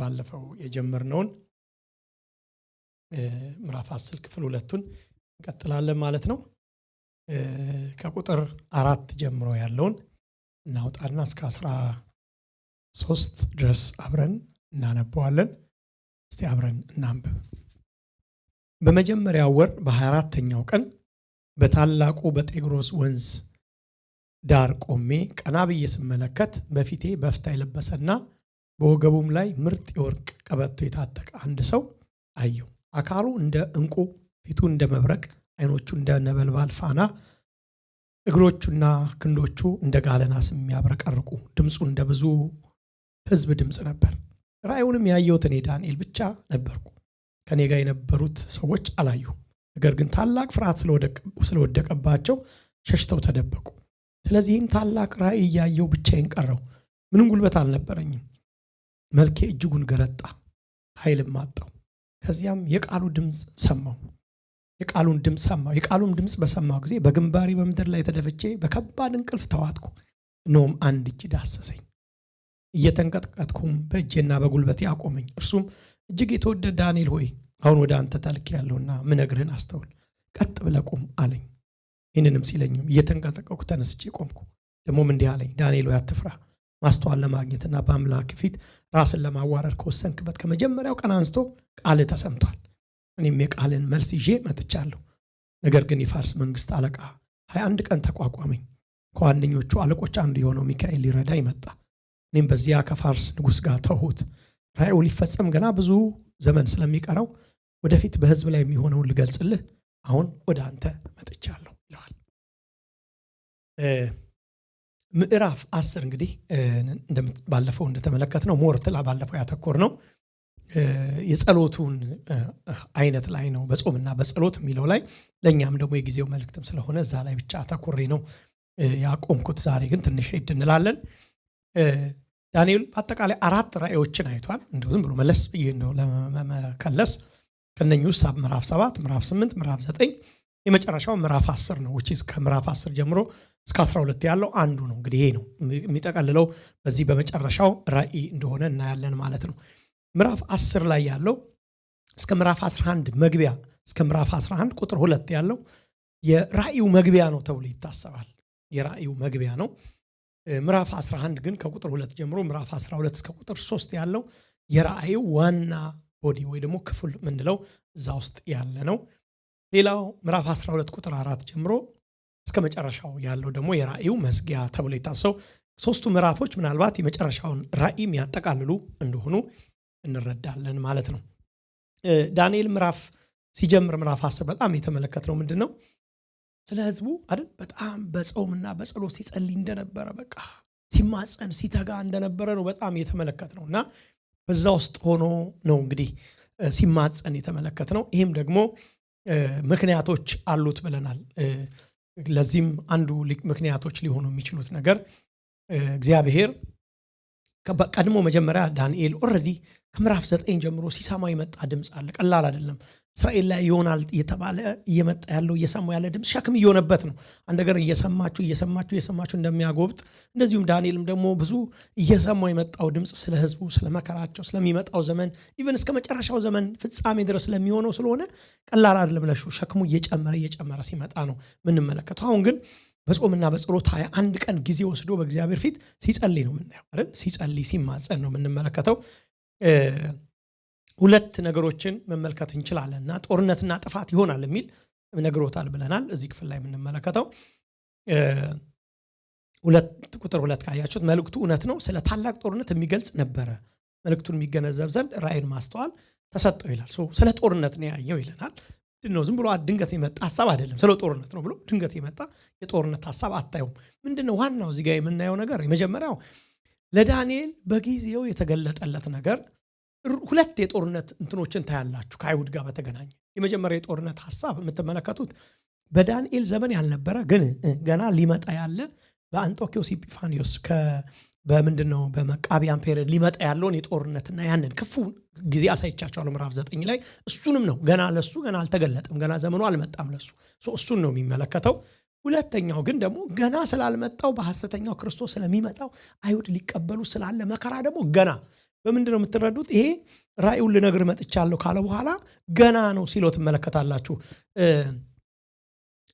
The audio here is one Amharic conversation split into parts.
ባለፈው የጀመርነውን ምዕራፍ 10 ክፍል 2ን እንቀጥላለን ማለት ነው። ከቁጥር 4 ጀምሮ ያለውን እናውጣና እስከ 13 ድረስ አብረን እናነባዋለን። እስቲ አብረን እናንብብ። በመጀመሪያው ወር በ24ኛው ቀን በታላቁ በጤግሮስ ወንዝ ዳር ቆሜ ቀና ብዬ ስመለከት በፊቴ በፍታ የለበሰና በወገቡም ላይ ምርጥ የወርቅ ቀበቶ የታጠቀ አንድ ሰው አየሁ። አካሉ እንደ ዕንቁ፣ ፊቱ እንደ መብረቅ፣ ዓይኖቹ እንደ ነበልባል ፋና፣ እግሮቹና ክንዶቹ እንደ ጋለ ናስ የሚያብረቀርቁ፣ ድምፁ እንደ ብዙ ሕዝብ ድምፅ ነበር። ራእዩንም ያየሁት እኔ ዳንኤል ብቻ ነበርኩ። ከኔ ጋር የነበሩት ሰዎች አላዩም። ነገር ግን ታላቅ ፍርሃት ስለወደቀባቸው ሸሽተው ተደበቁ። ስለዚህም ታላቅ ራእይ እያየሁ ብቻዬን ቀረሁ። ምንም ጉልበት አልነበረኝም። መልኬ እጅጉን ገረጣ፣ ኃይልም አጣሁ። ከዚያም የቃሉን ድምፅ ሰማሁ። የቃሉን ድምፅ በሰማሁ ጊዜ በግንባሬ በምድር ላይ ተደፍቼ በከባድ እንቅልፍ ተዋጥኩ። እነሆም አንድ እጅ ዳሰሰኝ። እየተንቀጥቀጥኩም በእጄና በጉልበቴ አቆመኝ። እርሱም እጅግ የተወደደ ዳንኤል ሆይ አሁን ወደ አንተ ተልኬያለሁና ምነግርህን አስተውል፣ ቀጥ ብለህ ቁም አለኝ። ይህንንም ሲለኝም እየተንቀጠቀጥኩ ተነስቼ ቆምኩ። ደግሞም እንዲህ አለኝ፣ ዳንኤል ሆይ አትፍራ። ማስተዋል ለማግኘትና በአምላክ ፊት ራስን ለማዋረድ ከወሰንክበት ከመጀመሪያው ቀን አንስቶ ቃልህ ተሰምቷል። እኔም የቃልን መልስ ይዤ መጥቻለሁ። ነገር ግን የፋርስ መንግስት አለቃ 21 ቀን ተቋቋመኝ። ከዋነኞቹ አለቆች አንዱ የሆነው ሚካኤል ሊረዳኝ መጣ። እኔም በዚያ ከፋርስ ንጉሥ ጋር ተውሁት። ራእዩ ሊፈጸም ገና ብዙ ዘመን ስለሚቀረው ወደፊት በሕዝብ ላይ የሚሆነውን ልገልጽልህ አሁን ወደ አንተ መጥቻለሁ ይለዋል። ምዕራፍ 10 እንግዲህ ባለፈው እንደተመለከትነው ሞርትላ ባለፈው ያተኮር ነው የጸሎቱን አይነት ላይ ነው። በጾምና በጸሎት የሚለው ላይ ለእኛም ደግሞ የጊዜው መልእክትም ስለሆነ እዛ ላይ ብቻ አተኮሬ ነው ያቆምኩት። ዛሬ ግን ትንሽ ሄድ እንላለን። ዳንኤል አጠቃላይ 4 ራእዮችን አይቷል። እንደው ዝም ብሎ መለስ ብዬ ነው ለመከለስ ከነኚህ ውስጥ ምዕራፍ 7፣ ምዕራፍ 8፣ ምዕራፍ 9 የመጨረሻው ምዕራፍ 10 ነው። which is ከምዕራፍ 10 ጀምሮ እስከ 12 ያለው አንዱ ነው። እንግዲህ ይሄ ነው የሚጠቀልለው በዚህ በመጨረሻው ራእይ እንደሆነ እናያለን ማለት ነው። ምዕራፍ 10 ላይ ያለው እስከ ምዕራፍ 11 መግቢያ እስከ ምዕራፍ 11 ቁጥር 2 ያለው የራእዩ መግቢያ ነው ተብሎ ይታሰባል። የራእዩ መግቢያ ነው። ምዕራፍ 11 ግን ከቁጥር 2 ጀምሮ ምዕራፍ 12 እስከ ቁጥር 3 ያለው የራእዩ ዋና ቦዲ ወይ ደግሞ ክፍል ምንለው እዛ ውስጥ ያለ ነው። ሌላው ምዕራፍ 12 ቁጥር 4 ጀምሮ እስከ መጨረሻው ያለው ደግሞ የራእዩ መዝጊያ ተብሎ ይታሰው። ሶስቱ ምዕራፎች ምናልባት የመጨረሻውን ራእይ የሚያጠቃልሉ እንደሆኑ እንረዳለን ማለት ነው። ዳንኤል ምዕራፍ ሲጀምር ምዕራፍ 10 በጣም የተመለከተው ምንድነው? ስለ ህዝቡ አይደል በጣም በጾምና በጸሎት ሲጸልይ እንደነበረ በቃ ሲማጸን ሲተጋ እንደነበረ ነው በጣም የተመለከተው እና በዛ ውስጥ ሆኖ ነው እንግዲህ ሲማጸን የተመለከተው። ይሄም ደግሞ ምክንያቶች አሉት ብለናል። ለዚህም አንዱ ምክንያቶች ሊሆኑ የሚችሉት ነገር እግዚአብሔር ቀድሞ መጀመሪያ ዳንኤል ኦሬዲ ከምዕራፍ 9 ጀምሮ ሲሰማው የመጣ ድምፅ አለ። ቀላል አይደለም። እስራኤል ላይ ይሆናል እየተባለ እየመጣ ያለው እየሰማው ያለ ድምፅ ሸክም እየሆነበት ነው። አንድ ነገር እየሰማችሁ እንደሚያጎብጥ እንደዚሁም ዳንኤልም ደግሞ ብዙ እየሰማው የመጣው ድምፅ ስለ ህዝቡ፣ ስለ መከራቸው፣ ስለሚመጣው ዘመን ኢቭን እስከ መጨረሻው ዘመን ፍጻሜ ድረስ ስለሚሆነው ስለሆነ ቀላል አይደለም። ለሹ ሸክሙ እየጨመረ ሲመጣ ነው የምንመለከተው። አሁን ግን በጾምና በጸሎት 21 ቀን ጊዜ ወስዶ በእግዚአብሔር ፊት ሲጸልይ ነው የምናየው አይደል? ሲጸልይ ሲማጸን ነው የምንመለከተው። ሁለት ነገሮችን መመልከት እንችላለንና ጦርነትና ጥፋት ይሆናል የሚል ነግሮታል ብለናል። እዚህ ክፍል ላይ የምንመለከተው ቁጥር 2 ካያችሁት መልእክቱ እውነት ነው፣ ስለ ታላቅ ጦርነት የሚገልጽ ነበረ። መልእክቱን የሚገነዘብ ዘንድ ራእይን ማስተዋል ተሰጠው ይላል። ስለ ጦርነት ነው ያየው ይለናል። ምንድነው? ዝም ብሎ ድንገት የመጣ ሐሳብ አይደለም። ስለ ጦርነት ነው ብሎ ድንገት የመጣ የጦርነት ሐሳብ አታዩም። ምንድነው ዋናው እዚህ ጋር የምናየው ነገር? የመጀመሪያው ለዳንኤል በጊዜው የተገለጠለት ነገር ሁለት የጦርነት እንትኖችን ታያላችሁ ከአይሁድ ጋር በተገናኘ። የመጀመሪያው የጦርነት ሐሳብ የምትመለከቱት በዳንኤል ዘመን ያልነበረ ግን ገና ሊመጣ ያለ በአንጦኪዮስ ኢጲፋኒዮስ በምንድነው በመቃቢያን ፔሪድ ሊመጣ ያለውን የጦርነትና ያንን ክፉ ጊዜ አሳይቻቸዋለሁ ምዕራፍ 9 ላይ። እሱንም ነው ገና አልተገለጠም፣ ገና ዘመኑ አልመጣም ለሱ። እሱን ነው የሚመለከተው። ሁለተኛው ግን ደግሞ ገና ስላልመጣው በሐሰተኛው ክርስቶስ ስለሚመጣው አይሁድ ሊቀበሉ ስላለ መከራ ደግሞ ገና በምንድነው የምትረዱት? ይሄ ራእዩን ልነግር መጥቻለሁ ካለ በኋላ ገና ነው ሲለው ትመለከታላችሁ።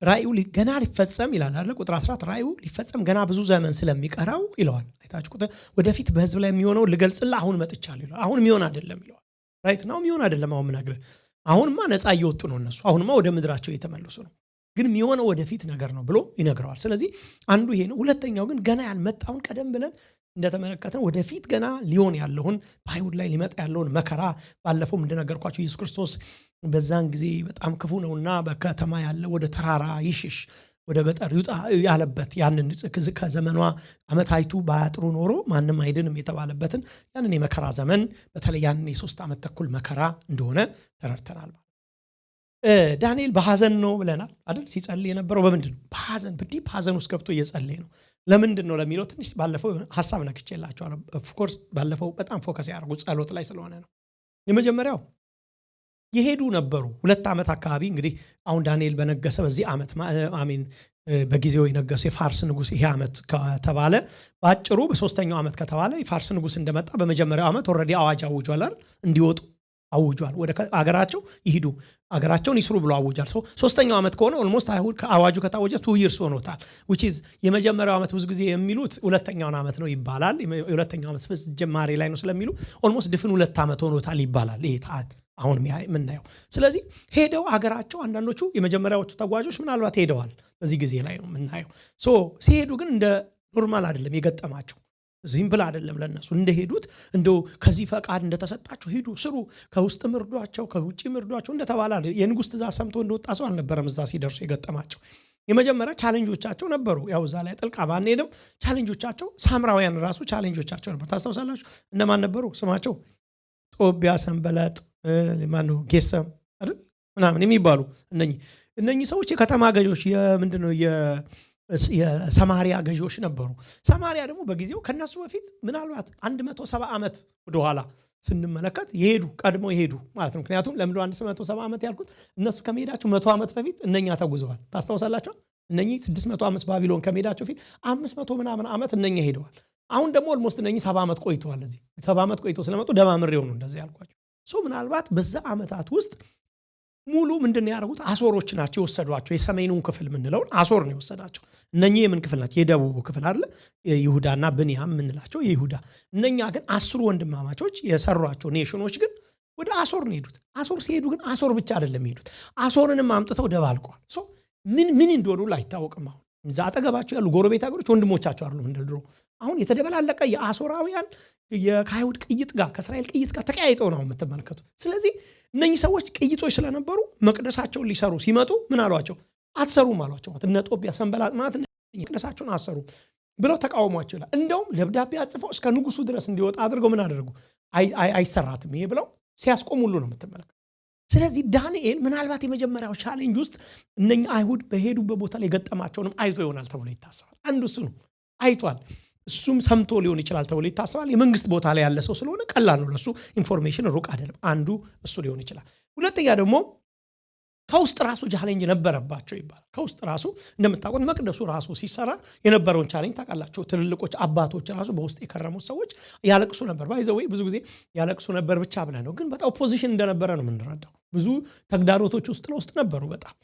ራእዩ ገና ሊፈጸም ይላል አይደል? ቁጥር 14 ራእዩ ሊፈጸም ገና ብዙ ዘመን ስለሚቀረው ይለዋል። አይታችሁ ቁጥር ወደፊት በህዝብ ላይ የሚሆነው ልገልጽልህ አሁን መጥቻለሁ ይላል። አሁን የሚሆን አይደለም ይለዋል። ራይት ነው የሚሆን አይደለም። አሁን ምናገር አሁንማ ነፃ እየወጡ ነው እነሱ። አሁንማ ወደ ምድራቸው እየተመለሱ ነው። ግን የሚሆነው ወደፊት ነገር ነው ብሎ ይነግረዋል። ስለዚህ አንዱ ይሄ ነው። ሁለተኛው ግን ገና ያልመጣውን ቀደም ብለን እንደተመለከተን ወደፊት ገና ሊሆን ያለውን በአይሁድ ላይ ሊመጣ ያለውን መከራ ባለፈው እንደነገርኳችሁ ኢየሱስ ክርስቶስ በዛን ጊዜ በጣም ክፉ ነውና በከተማ ያለ ወደ ተራራ ይሽሽ ወደ ገጠር ይውጣ ያለበት ያንን ከዘመኗ አመታይቱ ባያጥሩ ኖሮ ማንም አይድንም የተባለበትን ያንን የመከራ ዘመን በተለይ ያንን የ3 ዓመት ተኩል መከራ እንደሆነ ተረድተናል። ዳንኤል በሐዘን ነው ብለናል አይደል? ሲጸልይ የነበረው በምንድነው? በሐዘን በዲፕ ሐዘን ውስጥ ገብቶ እየጸለየ ነው። ለምንድን ነው ለሚለው ትንሽ ባለፈው ሐሳብ ነክቼላችኋለሁ። ኦፍ ኮርስ ባለፈው በጣም ፎከስ ያደርጉት ጸሎት ላይ ስለሆነ ነው። የመጀመሪያው የሄዱ ነበሩ 2 ዓመት አካባቢ እንግዲህ አሁን ዳንኤል በነገሰ በዚህ ዓመት አሜን በጊዜው የነገሰ የፋርስ ንጉስ ይሄ ዓመት ከተባለ ባጭሩ በ3ኛው ዓመት ከተባለ የፋርስ ንጉስ እንደመጣ በመጀመሪያው ዓመት ኦሬዲ አዋጅ አውጇል አይደል? እንዲወጡ አውጇል። ወደ አገራቸው ይሄዱ አገራቸውን ይስሩ ብሎ አውጇል። 3ኛው ዓመት ከሆነ ኦልሞስት አይሁድ ከአዋጁ ከታወጀ 2 years ሆኖታል። which is የመጀመሪያው ዓመት ብዙ ጊዜ የሚሉት ሁለተኛው ዓመት ነው ይባላል። የሁለተኛው ዓመት ጀማሪ ላይ ነው ስለሚሉ ኦልሞስት ድፍን 2 ዓመት ሆኖታል ይባላል። ይሄ ታት አሁን የምናየው ስለዚህ ሄደው አገራቸው አንዳንዶቹ የመጀመሪያዎቹ ተጓዦች ምናልባት ሄደዋል በዚህ ጊዜ ላይ ነው የምናየው። ሲሄዱ ግን እንደ ኖርማል አይደለም የገጠማቸው። ዝም አይደለም ለነሱ እንደሄዱት እንደው ከዚህ ፈቃድ እንደተሰጣቸው ሄዱ ስሩ ከውስጥ ምርዷቸው ከውጪ ምርዷቸው እንደተባለ የንጉስ ትእዛዝ ሰምቶ እንደወጣ ሰው አልነበረም እዛ ሲደርሱ የገጠማቸው። የመጀመሪያ ቻሌንጆቻቸው ነበሩ። ያው እዛ ላይ ጥልቅ ባንሄድም ቻሌንጆቻቸው ሳምራውያን ራሱ ቻሌንጆቻቸው ነበር። ታስታውሳላችሁ እነማን ነበሩ ስማቸው? ጦቢያ፣ ሰንበለጥ፣ ማነው ጌሰም አይደል ምናምን የሚባሉ እነኚህ ሰዎች የከተማ ገዦች የምንድነው የሰማሪያ ገዢዎች ነበሩ። ሰማሪያ ደግሞ በጊዜው ከነሱ በፊት ምናልባት 170 ዓመት ወደ ኋላ ስንመለከት ቀድሞ ይሄዱ ማለት ነው። ምክንያቱም ለምን 170 ዓመት ያልኩት እነሱ ከመሄዳቸው 100 ዓመት በፊት እነኛ ተጉዘዋል። ታስታውሳላችሁ እነኚህ 600 ዓመት ባቢሎን ከመሄዳቸው በፊት 500 ምናምን ዓመት እነኛ ሄደዋል። አሁን ደግሞ ኦልሞስት እነኚህ 70 ዓመት ቆይተዋል። እዚህ 70 ዓመት ቆይቶ ስለመጡ ደማምሬው ነው እንደዚህ ያልኳቸው። ምናልባት በዛ ዓመታት ውስጥ ሙሉ ምንድነው ያደረጉት? አሶሮች ናቸው የወሰዷቸው። የሰሜኑን ክፍል ምንለውን አሶር ነው የወሰዳቸው። እነኚህ የምን ክፍል ናቸው? የደቡቡ ክፍል አይደል? ይሁዳና ብንያም ምንላቸው የይሁዳ። እነኛ ግን 10 ወንድማማቾች የሰሯቸው ኔሽኖች ግን ወደ አሶር ነው ሄዱት። አሶር ሲሄዱ ግን አሶር ብቻ አይደለም ሄዱት፣ አሶርንም አምጥተው ደባልቀዋል። ምን እንደሆኑ አይታወቅም። አሁን እዛ አጠገባቸው ያሉ ጎረቤት ሀገሮች ወንድሞቻቸው አይደሉም እንደድሮ። አሁን የተደበላለቀ የአሶራውያን ከአይሁድ ቅይጥ ጋር ከእስራኤል ቅይጥ ጋር ተቀያይጠው ነው የምትመለከቱት። ስለዚህ እነኚህ ሰዎች ቅይጦች ስለነበሩ መቅደሳቸውን ሊሰሩ ሲመጡ ምን አሏቸው? አትሰሩም አሏቸው። እነ ጦቢያ፣ ሰንበላጥ ማለት መቅደሳቸውን አትሰሩ ብለው ተቃውሟቸው ይላል። እንደውም ደብዳቤ አጽፈው እስከ ንጉሱ ድረስ እንዲወጣ አድርገው ምን አደረጉ? አይሰራትም ይሄ ብለው ሲያስቆሙ ሁሉ ነው የምትመለከቱት። ስለዚህ ዳንኤል ምናልባት የመጀመሪያው ቻሌንጅ ውስጥ እነኚህ አይሁድ በሄዱበት ቦታ ላይ ገጠማቸውንም አይቶ ይሆናል ተብሎ ይታሰባል። አንዱ እሱ ነው፣ አይቷል። እሱም ሰምቶ ሊሆን ይችላል ተብሎ ይታሰባል። የመንግስት ቦታ ላይ ያለ ሰው ስለሆነ ቀላል ነው ለሱ ኢንፎርሜሽን ሩቅ አይደለም። አንዱ እሱ ሊሆን ይችላል። ሁለተኛ ደግሞ ከውስጥ ራሱ ቻሌንጅ ነበረባቸው ይባላል። ከውስጥ ራሱ እንደምታውቁት መቅደሱ ራሱ ሲሰራ የነበረውን ቻሌንጅ ታውቃላችሁ። ትልልቆች አባቶች ራሱ በውስጥ የከረሙት ሰዎች ያለቅሱ ነበር። ባይዘው ብዙ ጊዜ ያለቅሱ ነበር ብቻ ብለ ነው፣ ግን በጣም ኦፖዚሽን እንደነበረ ነው የምንረዳው። ብዙ ተግዳሮቶች ውስጥ ለውስጥ ነበሩ በጣም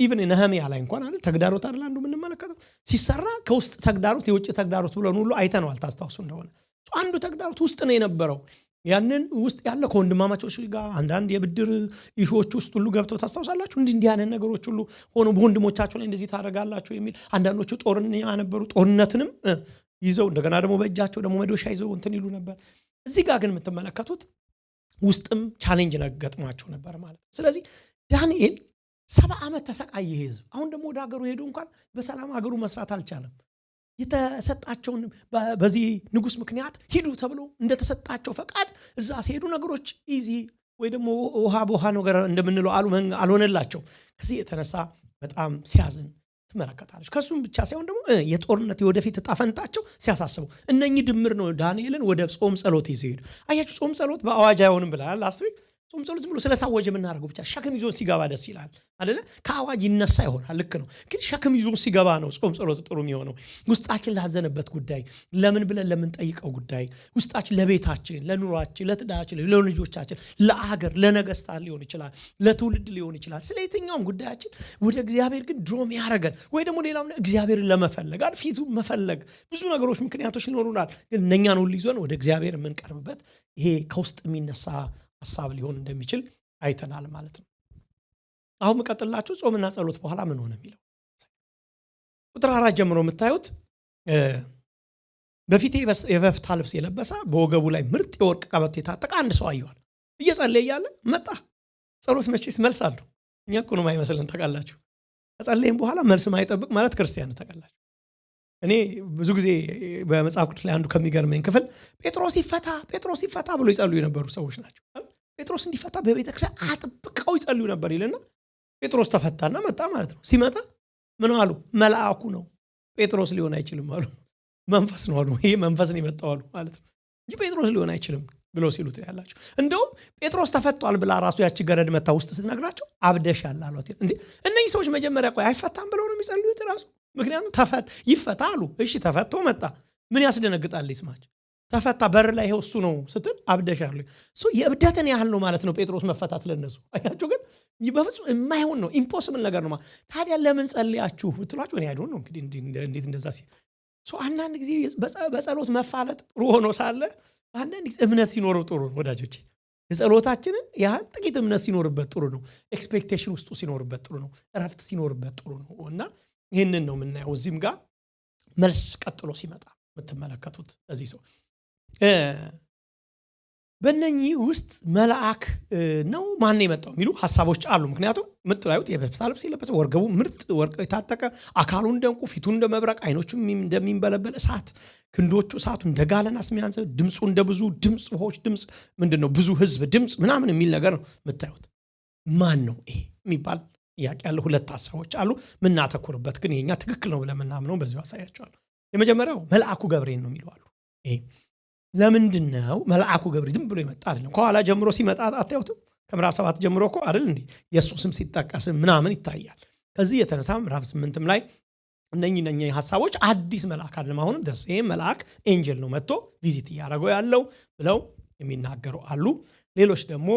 ኢቭን ነህምያ ላይ እንኳን አይደል ተግዳሮት አይደል አንዱ የምንመለከተው ሲሰራ ከውስጥ ተግዳሮት የውጭ ተግዳሮት ብለን ሁሉ አይተነዋል። ታስታውሱ እንደሆነ አንዱ ተግዳሮት ውስጥ ነው የነበረው። ያንን ውስጥ ያለ ከወንድማማቾች ጋር አንዳንድ የብድር ኢሹዎች ውስጥ ሁሉ ገብተው ታስታውሳላችሁ። እንዲህ አይነት ነገሮች ሁሉ ሆኖ በወንድሞቻቸው ላይ እንደዚህ ታደርጋላችሁ የሚል አንዳንዶቹ ጦርኛ ነበሩ። ጦርነትንም ይዘው እንደገና ደግሞ በእጃቸው ደግሞ መዶሻ ይዘው እንትን ይሉ ነበር። እዚህ ጋር ግን የምትመለከቱት ውስጥም ቻሌንጅ ገጥሟቸው ነበር ማለት ነው። ስለዚህ ዳንኤል 70 ዓመት ተሰቃየ ህዝብ። አሁን ደግሞ ወደ ሀገሩ ሄዶ እንኳን በሰላም ሀገሩ መስራት አልቻለም። የተሰጣቸውን በዚህ ንጉስ ምክንያት ሂዱ ተብሎ እንደተሰጣቸው ፈቃድ እዛ ሲሄዱ ነገሮች ኢዚ ወይ ደግሞ ውሃ በውሃ ነገር እንደምንለው አልሆነላቸው። ከዚህ የተነሳ በጣም ሲያዝን ትመለከታለች። ከሱም ብቻ ሳይሆን ደግሞ የጦርነት የወደፊት ዕጣ ፈንታቸው ሲያሳስበው እነኚህ ድምር ነው ዳንኤልን ወደ ጾም ጸሎት ይዘው ሄዱ። አያችሁ ጾም ጸሎት በአዋጅ አይሆንም ብለናል ላስት ዊክ። ጾም ጸሎት ዝም ብሎ ስለታወጀ የምናደርገው ብቻ ሸክም ይዞን ሲገባ ደስ ይላል አይደለ? ከአዋጅ ይነሳ ይሆናል ልክ ነው። ግን ሸክም ይዞን ሲገባ ነው ጾም ጸሎት ጥሩ የሚሆነው። ውስጣችን ላዘነበት ጉዳይ ለምን ብለን ለምንጠይቀው ጉዳይ ውስጣችን ለቤታችን፣ ለኑሯችን፣ ለትዳራችን፣ ለልጆቻችን፣ ለአገር፣ ለነገስታት ሊሆን ይችላል፣ ለትውልድ ሊሆን ይችላል። ስለ የትኛውም ጉዳያችን ወደ እግዚአብሔር ግን ድሮም ያደረገን ወይ ደግሞ ሌላው እግዚአብሔርን ለመፈለግ ፊቱን መፈለግ ብዙ ነገሮች ምክንያቶች ሊኖሩናል። ግን እነኛን ሁሉ ይዞን ወደ እግዚአብሔር የምንቀርብበት ይሄ ከውስጥ የሚነሳ ሐሳብ ሊሆን እንደሚችል አይተናል ማለት ነው። አሁን መቀጥላችሁ ጾምና ጸሎት በኋላ ምን ሆነ የሚለው ቁጥር 4 ጀምሮ የምታዩት በፊቴ የበፍታ ልብስ የለበሰ በወገቡ ላይ ምርጥ የወርቅ ቀበቶ የታጠቀ አንድ ሰው አየዋል። እየጸለየ እያለ መጣ። ጸሎት መቼስ መልስ አለው። እኛ እኮ ነው የማይመስለን ታውቃላችሁ። ከጸለይም በኋላ መልስ ማይጠብቅ ማለት ክርስቲያን ታውቃላችሁ። እኔ ብዙ ጊዜ በመጽሐፍ ቅዱስ ላይ አንዱ ከሚገርመኝ ክፍል ጴጥሮስ ይፈታ ብሎ ይጸልዩ የነበሩ ሰዎች ናቸው። ጴጥሮስ እንዲፈታ በቤተ ክርስቲያን አጥብቀው ይጸልዩ ነበር ይልና ጴጥሮስ ተፈታና መጣ ማለት ነው። ሲመጣ ምን አሉ? መልአኩ ነው፣ ጴጥሮስ ሊሆን አይችልም አሉ። መንፈስ ነው አሉ። ይሄ መንፈስ ነው የመጣው አሉ ማለት ነው እንጂ ጴጥሮስ ሊሆን አይችልም ብሎ ሲሉት ያላችሁ። እንደውም ጴጥሮስ ተፈቷል ብላ ራሱ ያቺ ገረድ መታ ውስጥ ስትነግራቸው አብደሻል አሏት። እንዴ እነዚህ ሰዎች መጀመሪያ ቆይ አይፈታም ብለው ነው የሚጸልዩት ራሱ። ምክንያቱም ይፈታ አሉ። እሺ ተፈቶ መጣ። ምን ያስደነግጣል? ይስማቸው ተፈታ በር ላይ ይሄው እሱ ነው ስትል አብደሻል። የእብደትን ያህል ነው ማለት ነው ጴጥሮስ መፈታት ለነሱ። አያችሁ ግን በፍጹም የማይሆን ነው፣ ኢምፖሲብል ነገር ነው። ታዲያ ለምን ጸልያችሁ ብትሏቸው እኔ አይዶን ነው እንግዲህ እንዴት እንደዛ አንዳንድ ጊዜ በጸሎት መፋለጥ ጥሩ ሆኖ ሳለ አንዳንድ ጊዜ እምነት ሲኖረው ጥሩ ነው ወዳጆቼ። የጸሎታችንን ያህል ጥቂት እምነት ሲኖርበት ጥሩ ነው። ኤክስፔክቴሽን ውስጡ ሲኖርበት ጥሩ ነው። እረፍት ሲኖርበት ጥሩ ነው። እና ይህንን ነው የምናየው እዚህም ጋር መልስ ቀጥሎ ሲመጣ የምትመለከቱት እዚህ ሰው በእነኚህ ውስጥ መልአክ ነው ማን የመጣው የሚሉ ሐሳቦች አሉ። ምክንያቱም ምትላዩት የበፍታ ልብስ የለበሰ ወርገቡ ምርጥ ወርቅ የታጠቀ አካሉ እንደንቁ ፊቱ እንደመብረቅ አይኖቹም እንደሚንበለበል እሳት ክንዶቹ እሳቱ እንደጋለ ናስ የሚያንስ ድምፁ እንደብዙ ድምፅ ውሆች ድምፅ ምንድነው ብዙ ህዝብ ድምፅ ምናምን የሚል ነገር ነው የምታዩት። ማን ነው ይሄ የሚባል ጥያቄ ያለው። ሁለት ሐሳቦች አሉ። ምናተኩርበት ግን የኛ ትክክል ነው ብለን ምናምነው በዚሁ አሳያቸዋለሁ። የመጀመሪያው መልአኩ ገብርኤል ነው የሚለው አሉ። ይሄ ለምንድነው መልአኩ ገብርኤል ዝም ብሎ ይመጣ አይደለም። ከኋላ ጀምሮ ሲመጣ አታዩትም? ከምዕራፍ 7 ጀምሮ እኮ አይደል እንዴ ኢየሱስ ስም ሲጠቀስ ምናምን ይታያል። ከዚህ የተነሳ ምዕራፍ 8ም ላይ እነኚህ ሐሳቦች አዲስ መልአክ አይደለም። አሁንም ደስ ይሄ መልአክ ኤንጀል ነው መጥቶ ቪዚት ያደረገው ያለው ብለው የሚናገሩ አሉ። ሌሎች ደግሞ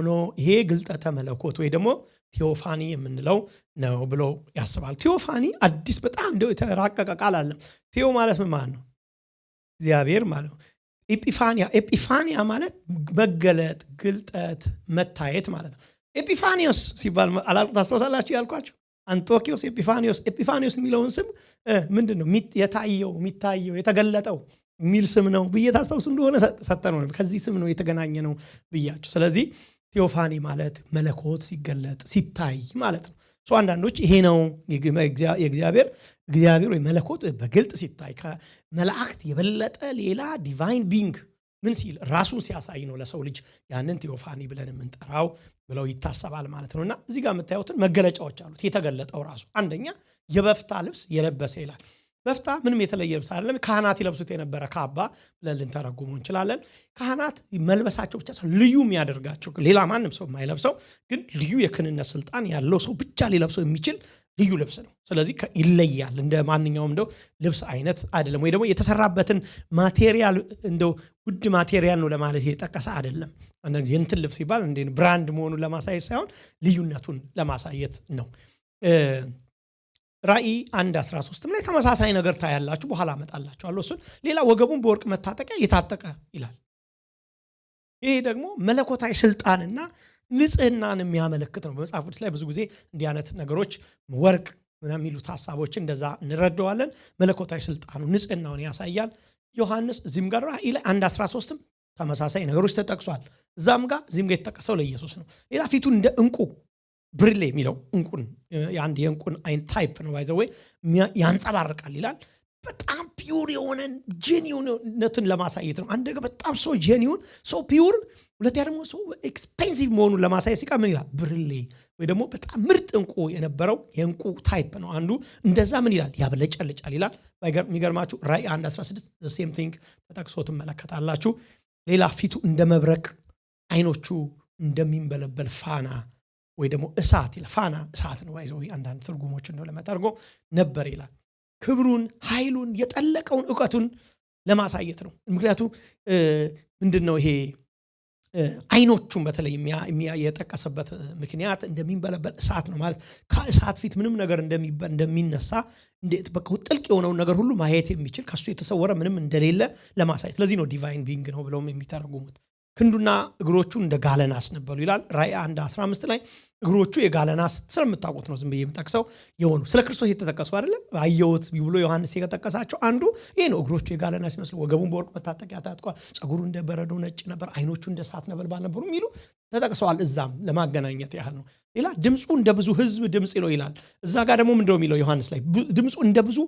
ኖ ይሄ ግልጠተ መለኮት ወይ ደግሞ ቴዎፋኒ የምንለው ነው ብሎ ያስባል። ቴዎፋኒ አዲስ በጣም እንደው የተራቀቀ ቃል አለ። ቴዎ ማለት ምን ማለት ነው? እግዚአብሔር ማለት ነው። ኤጲፋኒያ ማለት መገለጥ፣ ግልጠት፣ መታየት ማለት ነው። ኤጲፋኒዮስ ሲባል ታስታውሳላችሁ ያልኳችሁ አንጦኪዮስ ኤጲፋኒዮስ የሚለውን ስም ምንድነው? የሚታየው የተገለጠው የሚል ስም ነው ብዬ ታስታውሱ እንደሆነ ሰጠነው። ከዚህ ስም ነው የተገናኘ ነው ብያችሁ። ስለዚህ ቴዎፋኒ ማለት መለኮት ሲገለጥ ሲታይ ማለት ነው። አንዳንዶች ይሄ ነው የእግዚአብሔር ወይ መለኮት በግልጥ ሲታይ ከመላእክት የበለጠ ሌላ ዲቫይን ቢንግ ምን ሲል ራሱን ሲያሳይ ነው ለሰው ልጅ ያንን ቴዎፋኒ ብለን የምንጠራው ብለው ይታሰባል ማለት ነውና እዚህ ጋር የምታዩትን መገለጫዎች አሉት። የተገለጠው ራሱ አንደኛ የበፍታ ልብስ የለበሰ ይላል። በፍታ ምንም የተለየ ልብስ አይደለም። ካህናት ይለብሱት የነበረ ካባ ብለን ልንተረጉመው እንችላለን። ካህናት መልበሳቸው ብቻ ሳይሆን ልዩ የሚያደርጋቸው ሌላ ማንም ሰው የማይለብሰው ግን ልዩ የክህንነት ስልጣን ያለው ሰው ብቻ ሊለብሰው የሚችል ልዩ ልብስ ነው። ስለዚህ ይለያል። እንደ ማንኛውም እንደው ልብስ አይነት አይደለም። ወይ ደግሞ የተሰራበትን ማቴሪያል እንደው ውድ ማቴሪያል ነው ለማለት የተጠቀሰ አይደለም። አንዳንድ ጊዜ እንትን ልብስ ይባል እንደ ብራንድ መሆኑን ለማሳየት ሳይሆን ልዩነቱን ለማሳየት ነው። ራእይ 1:13 ላይ ተመሳሳይ ነገር ታያላችሁ። በኋላ አመጣላችኋለሁ እሱን። ሌላ ወገቡን በወርቅ መታጠቂያ የታጠቀ ይላል። ይሄ ደግሞ መለኮታዊ ስልጣንና ንጽህናን የሚያመለክት ነው። በመጽሐፍ ቅዱስ ላይ ብዙ ጊዜ እንዲህ አይነት ነገሮች ወርቅ ምናምን የሚሉት ሐሳቦችን እንደዛ እንረዳዋለን። መለኮታዊ ስልጣኑ ንጽህናውን ያሳያል። ዮሐንስ እዚህም ጋር ራእይ ላይ 1:13 ተመሳሳይ ነገሮች ተጠቅሷል። እዛም ጋር እዚህም ጋር የተጠቀሰው ለኢየሱስ ነው። ሌላ ፊቱን እንደ እንቁ ብርሌ የሚለው እንቁን የአንድ የእንቁን አይን ታይፕ ነው ባይዘው ያንጸባርቃል ይላል። በጣም ፒውር የሆነ ጄኒዩንነትን ለማሳየት ነው። አንድ ነገር በጣም ሶ ጄኒዩን ሶ ፒውር፣ ሁለተኛ ደግሞ ሶ ኤክስፔንሲቭ መሆኑን ለማሳየት ሲቃ ምን ይላል? ብርሌ ወይ ደግሞ በጣም ምርጥ እንቁ የነበረው የእንቁ ታይፕ ነው አንዱ። እንደዛ ምን ይላል? ያብለጨልጫል ይላል። የሚገርማችሁ ራእይ 1:16 the same thing ተጠቅሶ ትመለከታላችሁ። ሌላ ፊቱ እንደ መብረቅ፣ አይኖቹ እንደሚንበለበል ፋና ወይ ደግሞ እሳት ይላል። ፋና እሳት ነው ባይዘው አንዳንድ ትርጉሞች እንደው ለመተርጎም ነበር ይላል። ክብሩን ኃይሉን የጠለቀውን ዕውቀቱን ለማሳየት ነው። ምክንያቱም ምንድነው ይሄ አይኖቹን በተለይ የጠቀሰበት ምክንያት እንደሚንበለበል እሳት ነው ማለት ከእሳት ፊት ምንም ነገር እንደሚነሳ እንዴት በቃ ጥልቅ የሆነውን ነገር ሁሉ ማየት የሚችል ከሱ የተሰወረ ምንም እንደሌለ ለማሳየት። ለዚህ ነው ዲቫይን ቢንግ ነው ብለው የሚተረጉሙት። ክንዱና እግሮቹ እንደ ጋለ ናስ ነበሩ ይላል ራእይ 1:15 ላይ። እግሮቹ የጋለ ናስ ስለምታውቁት ነው ዝም ብዬ የምጠቅሰው የሆኑ ስለ ክርስቶስ የተጠቀሱ አይደለ አየሁት ብሎ ዮሐንስ የጠቀሳቸው አንዱ ይሄ ነው። እግሮቹ የጋለ ናስ ይመስሉ ወገቡን በወርቅ መታጠቂያ ታጥቋል፣ ጸጉሩ እንደ በረዶ ነጭ ነበር፣ አይኖቹ እንደ እሳት ነበልባል ነበሩ የሚሉ ተጠቅሰዋል። እዛም ለማገናኘት ያህል ነው። ሌላ ድምፁ እንደ ብዙ ሕዝብ ድምፅ ነው ይላል። እዛ ጋር ደግሞ ምንድነው የሚለው ዮሐንስ ላይ ድምፁ እንደ ብዙ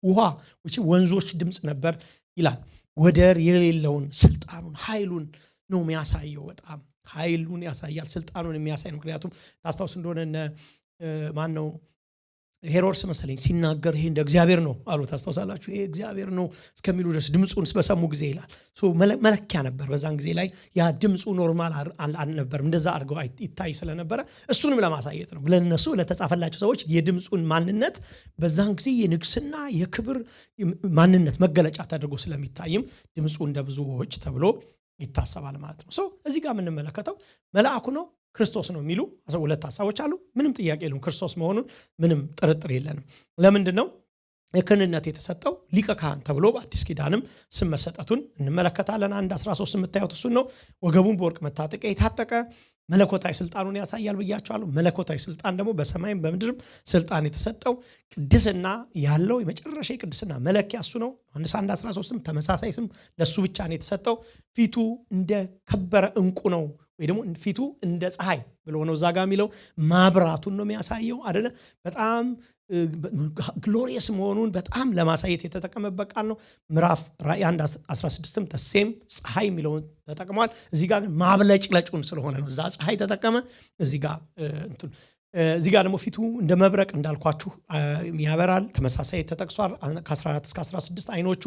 ውሃ ወንዞች ድምፅ ነበር ይላል። ወደር የሌለውን ስልጣኑን ኃይሉን ነው የሚያሳየው። በጣም ኃይሉን ያሳያል፣ ስልጣኑን የሚያሳይ። ምክንያቱም ታስታውስ እንደሆነ ማን ነው ሄሮድስ መሰለኝ ሲናገር ይሄ እንደ እግዚአብሔር ነው አሉ። ታስታውሳላችሁ? ይሄ እግዚአብሔር ነው እስከሚሉ ድረስ ድምፁን በሰሙ ጊዜ ይላል መለኪያ ነበር። በዛን ጊዜ ላይ ያ ድምፁ ኖርማል አልነበርም፣ እንደዛ አድርገው ይታይ ስለነበረ እሱንም ለማሳየት ነው። ለነሱ ለተጻፈላቸው ሰዎች የድምፁን ማንነት በዛን ጊዜ የንግስና የክብር ማንነት መገለጫ ተደርጎ ስለሚታይም ድምፁ እንደ ብዙዎች ተብሎ ይታሰባል ማለት ነው። እዚህ ጋር የምንመለከተው መልአኩ ነው ክርስቶስ ነው የሚሉ ሁለት ሐሳቦች አሉ። ምንም ጥያቄ የለውም፣ ክርስቶስ መሆኑን ምንም ጥርጥር የለንም። ለምንድነው የክህንነት የተሰጠው ሊቀ ካህን ተብሎ በአዲስ ኪዳንም ስም መሰጠቱን እንመለከታለን። 1:13 የምታዩት እሱን ነው። ወገቡን በወርቅ መታጠቂያ የታጠቀ መለኮታዊ ስልጣኑን ያሳያል ብያቸዋለሁ። መለኮታዊ ስልጣን ደግሞ በሰማይም በምድርም ስልጣን የተሰጠው ቅድስና ያለው የመጨረሻ ቅድስና መለኪያ እሱ ነው። ዮሐንስ 1:13ም ተመሳሳይ ስም ለሱ ብቻ ነው የተሰጠው። ፊቱ እንደ ከበረ ዕንቁ ነው ወይ ደግሞ ፊቱ እንደ ፀሐይ ብሎ ነው እዛ ጋር የሚለው ማብራቱን ነው የሚያሳየው አይደለ? በጣም ግሎሪየስ መሆኑን በጣም ለማሳየት የተጠቀመበት ቃል ነው። ምዕራፍ ራእይ 1:16ም ተሴም ፀሐይ የሚለውን ተጠቅሟል። እዚህ ጋር ግን ማብለጭለጩን ስለሆነ ነው እዛ ፀሐይ ተጠቀመ። እዚህ ጋር ደግሞ ፊቱ እንደ መብረቅ እንዳልኳችሁ ያበራል። ተመሳሳይ ተጠቅሷል። ከ14 እስከ 16 አይኖቹ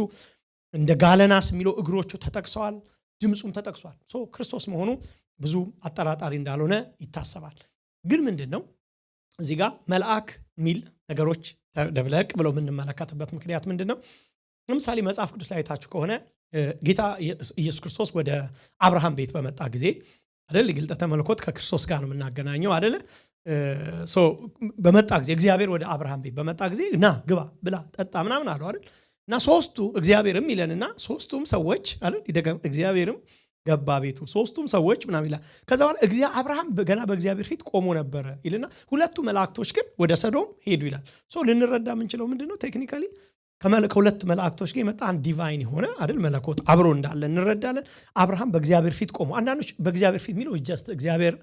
እንደ ጋለናስ የሚለው እግሮቹ ተጠቅሰዋል። ድምፁም ተጠቅሷል። ክርስቶስ መሆኑ ብዙ አጠራጣሪ እንዳልሆነ ይታሰባል። ግን ምንድነው እዚህ ጋር መልአክ ሚል ነገሮች ተደብለቅ ብለው የምንመለከትበት ምክንያት ምንድነው? ለምሳሌ መጽሐፍ ቅዱስ ላይ አይታችሁ ከሆነ ጌታ ኢየሱስ ክርስቶስ ወደ አብርሃም ቤት በመጣ ጊዜ አይደል ግልጠተ መለኮት ከክርስቶስ ጋር ነው የምናገናኘው አይደል? በመጣ ጊዜ እግዚአብሔር ወደ አብርሃም ቤት በመጣ ጊዜ ና ግባ ብላ ጠጣ ምናምን አለው አይደል? እና ሶስቱ እግዚአብሔርም ይለንና ሶስቱም ሰዎች አይደል እግዚአብሔርም ገባ ቤቱ ሶስቱም ሰዎች ምናምን ይላል። ከዛ በኋላ አብርሃም ገና በእግዚአብሔር ፊት ቆሞ ነበረ ይልና ሁለቱ መላእክቶች ግን ወደ ሰዶም ሄዱ ይላል። ልንረዳ የምንችለው ምንድነው ቴክኒካሊ ከሁለት መላእክቶች ጋር የመጣ አንድ ዲቫይን የሆነ አይደል መለኮት አብሮ እንዳለ እንረዳለን። አብርሃም በእግዚአብሔር ፊት ቆሞ አንዳንዶች በእግዚአብሔር ፊት የሚለው ጀስት እግዚአብሔር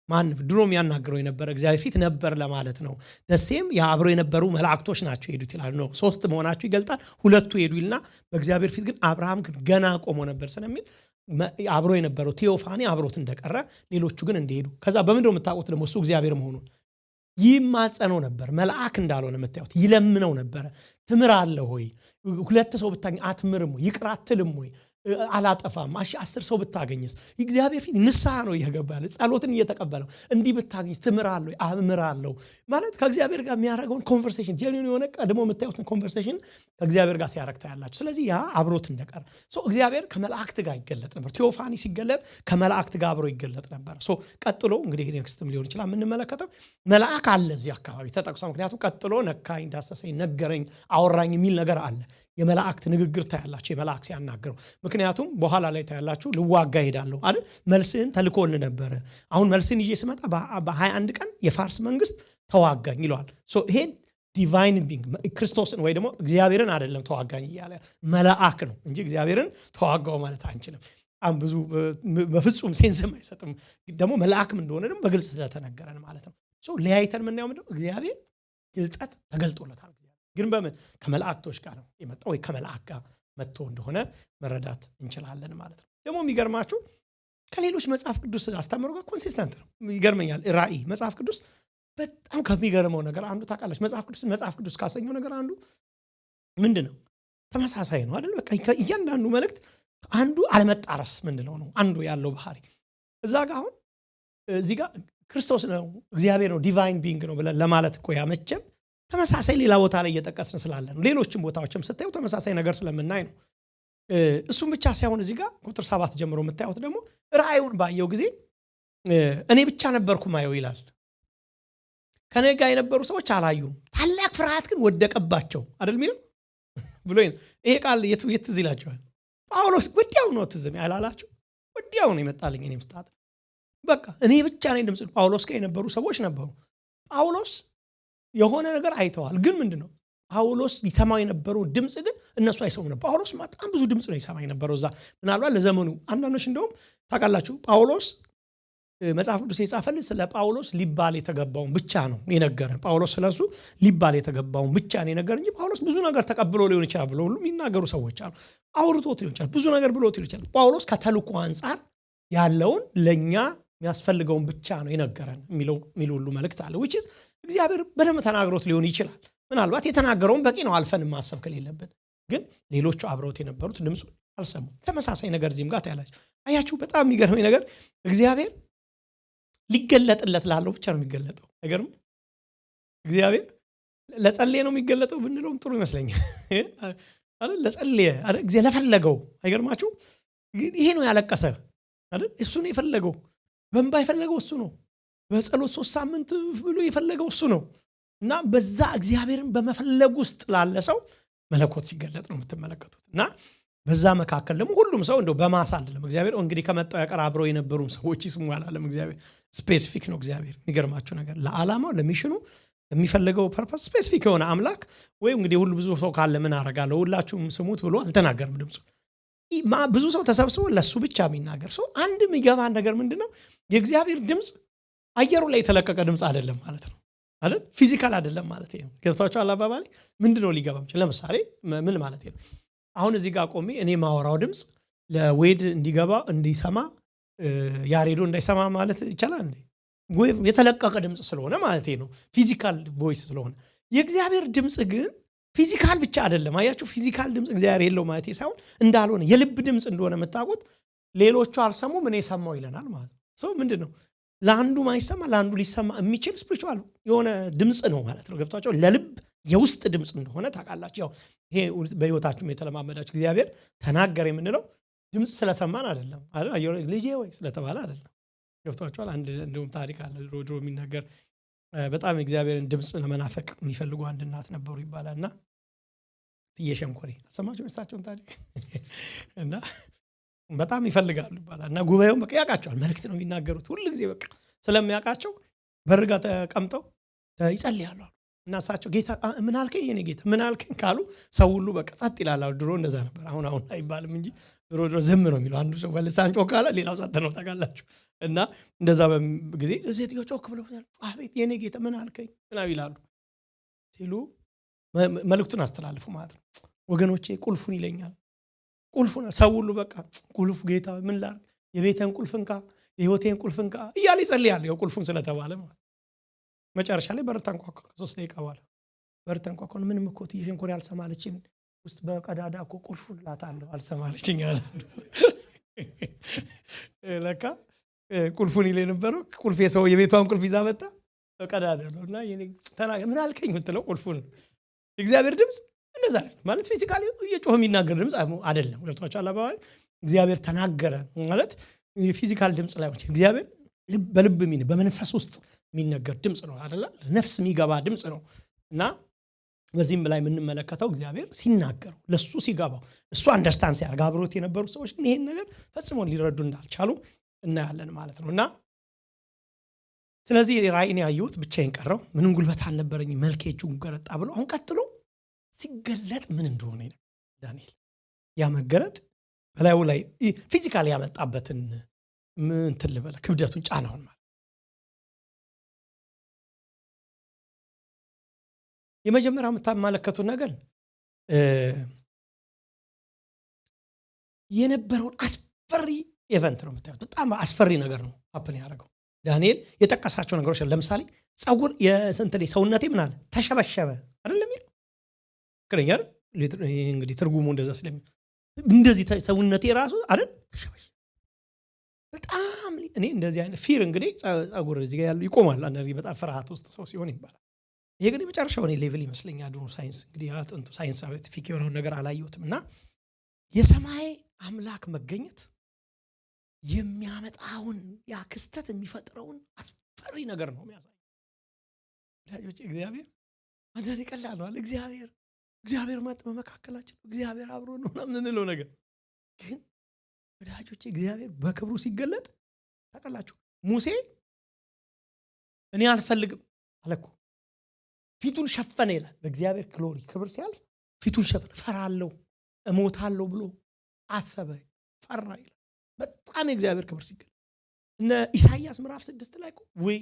ማን ድሮም ያናገረው የነበረ እግዚአብሔር ፊት ነበር ለማለት ነው። ደሴም አብሮ የነበሩ መላእክቶች ናቸው ሄዱት ይላል ነው። ሶስት መሆናቸው ይገልጣል። ሁለቱ ሄዱ ይልና በእግዚአብሔር ፊት ግን አብርሃም ግን ገና ቆሞ ነበር ስለሚል አብሮ የነበረው ቴዎፋኒ አብሮት እንደቀረ ሌሎቹ ግን እንደሄዱ ከዛ በምንድነው የምታውቁት ደግሞ እሱ እግዚአብሔር መሆኑን ይማጸነው ነበር። መልአክ እንዳልሆነ የምታዩት ይለምነው ነበር። ትምር አለ ሆይ ሁለት ሰው ብታገኝ አትምርም ወይ ይቅር አትልም ወይ አላጠፋም 10 ሰው ብታገኝስ እግዚአብሔር ፊት ንስሐ ነው ይገባል ጸሎትን እየተቀበለው እንዲህ ብታገኝስ ትምራለህ አምራለሁ ማለት ከእግዚአብሔር ጋር የሚያደርገውን ኮንቨርሴሽን ጄኒን የሆነ ቀድሞ የምታዩትን ኮንቨርሴሽን ከእግዚአብሔር ጋር ሲያረክታ ያላችሁ። ስለዚህ ያ አብሮት እንደቀረ እግዚአብሔር ከመላእክት ጋር ይገለጥ ነበር። ቴዎፋኒ ሲገለጥ ከመላእክት ጋር አብሮ ይገለጥ ነበር። ቀጥሎ እንግዲህ ኔክስትም ሊሆን ይችላል የምንመለከተው መልአክ አለ እዚህ አካባቢ ተጠቅሷል። ምክንያቱም ቀጥሎ ነካኝ ዳሰሰኝ ነገረኝ አወራኝ የሚል ነገር አለ። የመላእክት ንግግር ታያላችሁ የመላእክት ሲያናግረው። ምክንያቱም በኋላ ላይ ታያላችሁ ልዋጋ ሄዳለሁ አይደል መልስን ተልኮል ነበር። አሁን መልስን ይዤ ስመጣ በ21 ቀን የፋርስ መንግስት ተዋጋኝ ይለዋል። ይሄ ዲቫይን ቢንግ ክርስቶስን ወይ ደግሞ እግዚአብሔርን አይደለም ተዋጋኝ እያለ መልአክ ነው እንጂ እግዚአብሔርን ተዋጋው ማለት አንችልም። ብዙ በፍጹም ሴንስም አይሰጥም። ደግሞ መልአክም እንደሆነ ደግሞ በግልጽ ስለተነገረን ማለት ነው። ለያይተን ምናየው ምንድነው እግዚአብሔር ግልጠት ተገልጦለታል። ግን በምን ከመላእክቶች ጋር ነው የመጣው ወይ ከመላእክ ጋር መጥቶ እንደሆነ መረዳት እንችላለን ማለት ነው። ደግሞ የሚገርማችሁ ከሌሎች መጽሐፍ ቅዱስ አስተምሮ ጋር ኮንሲስተንት ነው። ይገርመኛል። ራእይ መጽሐፍ ቅዱስ በጣም ከሚገርመው ነገር አንዱ ታውቃላችሁ መጽሐፍ ቅዱስ ካሰኘው ነገር አንዱ ምንድነው? ተመሳሳይ ነው አይደል? በቃ እያንዳንዱ መልእክት አንዱ አለመጣረስ ምንድነው ነው አንዱ ያለው ባህሪ እዛ ጋር አሁን እዚህ ጋር ክርስቶስ ነው እግዚአብሔር ነው ዲቫይን ቢንግ ነው ብለን ለማለት እኮ ያመቸን ተመሳሳይ ሌላ ቦታ ላይ እየጠቀስን ስላለ ነው። ሌሎችም ቦታዎችም ስታዩ ተመሳሳይ ነገር ስለምናይ ነው። እሱም ብቻ ሳይሆን እዚህ ጋር ቁጥር 7 ጀምሮ የምታዩት ደግሞ ራእዩን ባየው ጊዜ እኔ ብቻ ነበርኩ ማየው ይላል። ከኔ ጋር የነበሩ ሰዎች አላዩም፣ ታላቅ ፍርሃት ግን ወደቀባቸው አይደል የሚለው ብሎ ይሄ ቃል የት ትዝ ይላችኋል? ጳውሎስ ወዲያው ነው ትዝ ያላላችሁ? ወዲያው ነው ይመጣልኝ እኔም ስታት በቃ እኔ ብቻ ነኝ ድምጽ። ጳውሎስ ጋር የነበሩ ሰዎች ነበሩ። ጳውሎስ የሆነ ነገር አይተዋል፣ ግን ምንድነው ጳውሎስ ይሰማው የነበረው ድምጽ ግን እነሱ አይሰሙ ነበር። ጳውሎስ በጣም ብዙ ድምጽ ነው ይሰማ የነበረው እዛ። ምናልባት ለዘመኑ አንዳንዶች እንደውም ታውቃላችሁ ጳውሎስ መጽሐፍ ቅዱስ የጻፈልን ስለ ጳውሎስ ሊባል የተገባውን ብቻ ነው የነገረን። ጳውሎስ ስለሱ ሊባል የተገባውን ብቻ ነው የነገረን እንጂ ጳውሎስ ብዙ ነገር ተቀብሎ ሊሆን ይችላል ብሎ ሁሉ የሚናገሩ ሰዎች አሉ። አውርቶት ሊሆን ይችላል፣ ብዙ ነገር ብሎት ሊሆን ይችላል። ጳውሎስ ከተልእኮ አንጻር ያለውን ለኛ የሚያስፈልገውን ብቻ ነው የነገረን የሚል ሁሉ መልእክት አለ። which is እግዚአብሔር በደንብ ተናግሮት ሊሆን ይችላል። ምናልባት የተናገረውን በቂ ነው አልፈን ማሰብ ከሌለብን፣ ግን ሌሎቹ አብረውት የነበሩት ድምፁ አልሰሙ። ተመሳሳይ ነገር እዚህም ጋር ታያላችሁ። አያችሁ በጣም የሚገርመኝ ነገር እግዚአብሔር ሊገለጥለት ላለው ብቻ ነው የሚገለጠው። አይገርም? እግዚአብሔር ለጸለየ ነው የሚገለጠው ብንለውም ጥሩ ይመስለኛል አይደል? ለጸለየ አይደል? እግዚአብሔር ለፈለገው። አይገርማችሁ? ይሄ ነው ያለቀሰ አይደል? እሱ ነው የፈለገው። በእንባ የፈለገው እሱ ነው። በጸሎት 3 ሳምንት ብሎ የፈለገው እሱ ነው። እና በዛ እግዚአብሔርን በመፈለግ ውስጥ ላለ ሰው መለኮት ሲገለጥ ነው የምትመለከቱት። እና በዛ መካከል ደግሞ ሁሉም ሰው እንደው በማሳ አይደለም እግዚአብሔር እንግዲህ ከመጣው ያቀር አብረው የነበሩም ሰዎች ይስሙ ያላለም እግዚአብሔር ስፔሲፊክ ነው። እግዚአብሔር የሚገርማችሁ ነገር ለዓላማው ለሚሽኑ የሚፈልገው ፐርፐስ ስፔሲፊክ የሆነ አምላክ ወይ እንግዲህ ሁሉ ብዙ ሰው ካለ ምን አረጋለሁ ሁላችሁም ስሙት ብሎ አልተናገርም። ድምፁ ብዙ ሰው ተሰብስቦ ለሱ ብቻ የሚናገር ሰው አንድ የሚገባ ነገር ምንድነው የእግዚአብሔር ድምፅ አየሩ ላይ የተለቀቀ ድምፅ አይደለም ማለት ነው አይደል? ፊዚካል አይደለም ማለት ነው። ገብታችኋል አባባሌ? ምንድነው ሊገባም ይችላል። ለምሳሌ ምን ማለት ነው? አሁን እዚህ ጋር ቆሜ እኔ ማወራው ድምፅ ለዌድ እንዲገባ እንዲሰማ ያሬዶ እንዳይሰማ ማለት ይቻላል እንዴ? ወይ የተለቀቀ ድምፅ ስለሆነ ማለት ነው። ፊዚካል ቮይስ ስለሆነ የእግዚአብሔር ድምፅ ግን ፊዚካል ብቻ አይደለም። አያችሁ ፊዚካል ድምፅ እግዚአብሔር የለው ማለት ሳይሆን እንዳልሆነ የልብ ድምፅ እንደሆነ መታወቅ ሌሎቹ አልሰሙም እኔ ሰማው ይለናል ማለት ነው። ምንድነው ለአንዱ ማይሰማ ለአንዱ ሊሰማ የሚችል ስፒሪቹዋል የሆነ ድምፅ ነው ማለት ነው። ገብታችሁ ለልብ የውስጥ ድምፅ እንደሆነ ታውቃላችሁ። ያው ይሄ በህይወታችሁ የተለማመዳችሁ እግዚአብሔር ተናገረ የምንለው ድምፅ ስለሰማን አይደለም አይደል? ልጄ ወይ ስለተባለ አይደለም። ገብታችኋል? አንድ እንደውም ታሪክ አለ ድሮ የሚናገር በጣም እግዚአብሔርን ድምፅ ለመናፈቅ የሚፈልጉ አንድ እናት ነበሩ ይባላልና ትየሸንኮሬ አሰማችሁ እሳቸውን ታሪክ እና በጣም ይፈልጋሉ ይባላል እና ጉባኤው በቃ ያውቃቸዋል። መልእክት ነው የሚናገሩት ሁሉ ጊዜ በቃ ስለሚያውቃቸው በርጋ ተቀምጠው ይጸልያሉ እና እሳቸው ጌታ ምን አልከኝ የኔ ጌታ ምን አልከኝ ካሉ ሰው ሁሉ በቃ ጸጥ ይላል። ድሮ እንደዛ ነበር፣ አሁን አይባልም እንጂ ድሮ ዝም ነው የሚለው። አንዱ ሰው በልሳን ጮክ ካለ ሌላው ጸጥ ነው ታውቃላችሁ። እና እንደዛ በጊዜ ሴትዮ ጮክ ብለው አቤት የኔ ጌታ ምን አልከኝ ይላሉ ሲሉ መልእክቱን አስተላልፉ ማለት ነው። ወገኖቼ ቁልፉን ይለኛል ቁልፉን ሰው ሁሉ በቃ ቁልፍ ጌታ ምን ላድርግ የቤቴን ቁልፍ እንካ የህይወቴን ቁልፍ እንካ እያለ ይጸልያል። ያው ቁልፉን ስለተባለ ማለት መጨረሻ ላይ በር ተንኳኳ። 3 ደቂቃ በኋላ በር ተንኳኳ። ምንም እኮ ትየሸንኮሬ አልሰማለችኝ ውስጥ በቀዳዳ እኮ ቁልፉን ላታለሁ አልሰማለችኝ አለ። ለካ ቁልፉን ይለ ነበረው ቁልፍ የሰው የቤቷን ቁልፍ ይዛ መጣ በቀዳዳ ነው። እና የኔ ተናገ ምን አልከኝ ምትለው ቁልፉን እግዚአብሔር ድምፅ እንደዛ ማለት ፊዚካሊ እየጮህ የሚናገር ድምፅ አይደለም። ገብቷችኋል አባባል? እግዚአብሔር ተናገረ ማለት የፊዚካል ድምፅ ላይ ነው። እግዚአብሔር በልብ የሚነ በመንፈስ ውስጥ የሚነገር ድምፅ ነው አይደል? ነፍስ የሚገባ ድምፅ ነው። እና በዚህም ላይ የምንመለከተው እግዚአብሔር ሲናገረው ለሱ ሲገባው እሱ አንደርስታንድ ሲያደርግ አብሮት የነበሩ ሰዎች ግን ይሄን ነገር ፈጽሞ ሊረዱ እንዳልቻሉ እናያለን ማለት ነው። እና ስለዚህ ራእይን ያየሁት ብቻዬን ቀረው፣ ምንም ጉልበት አልነበረኝ፣ መልኬ እጁን ገረጣ ብሎ አሁን ቀጥሎ ሲገለጥ ምን እንደሆነ ዳንኤል ያ መገለጥ በላዩ ላይ ፊዚካሊ ያመጣበትን ምን ትልበለ ክብደቱን ጫናውን ማለት የመጀመሪያው የምታመለከቱት ነገር የነበረውን አስፈሪ ኢቨንት ነው የምታዩት። በጣም አስፈሪ ነገር ነው ሀፕን ያደረገው። ዳንኤል የጠቀሳቸው ነገሮች ለምሳሌ ጸጉር የስንት ሰውነቴ ምን አለ ተሸበሸበ አይደለም የሚል ከረኛር እንግዲህ ትርጉሙ እንደዛ ስለሚል እንደዚህ ሰውነቴ ራሱ አይደል ተሸበሸበ በጣም እኔ እንደዚህ አይነት ፊር እንግዲህ ጸጉር እዚህ ጋር ያለው ይቆማል አንዴ በጣም ፍርሃት ውስጥ ሰው ሲሆን ይባላል። ይሄ ግን መጨረሻው እኔ ሌቭል ይመስለኛል ድሮ ሳይንስ እንግዲህ አጥንቱ ሳይንሳዊቲፊክ የሆነውን ነገር አላየሁትም እና የሰማይ አምላክ መገኘት የሚያመጣውን ያ ክስተት የሚፈጥረውን አስፈሪ ነገር ነው የሚያሳየው። ወዳጆች እግዚአብሔር አንዳንዴ ቀላል ነው እግዚአብሔር መጥ በመካከላችን እግዚአብሔር አብሮ ነው ምንለው ነገር ግን ወዳጆች እግዚአብሔር በክብሩ ሲገለጥ ታውቃላችሁ ሙሴ እኔ አልፈልግም አለኩ ፊቱን ሸፈነ ይላል። በእግዚአብሔር ግሎሪ ክብር ሲያልፍ ፊቱን ሸፈነ ፈራለሁ እሞታለሁ ብሎ አሰበ ፈራ ይላል። በጣም የእግዚአብሔር ክብር ሲገለጥ እነ ኢሳይያስ ምዕራፍ 6 ላይ ወይ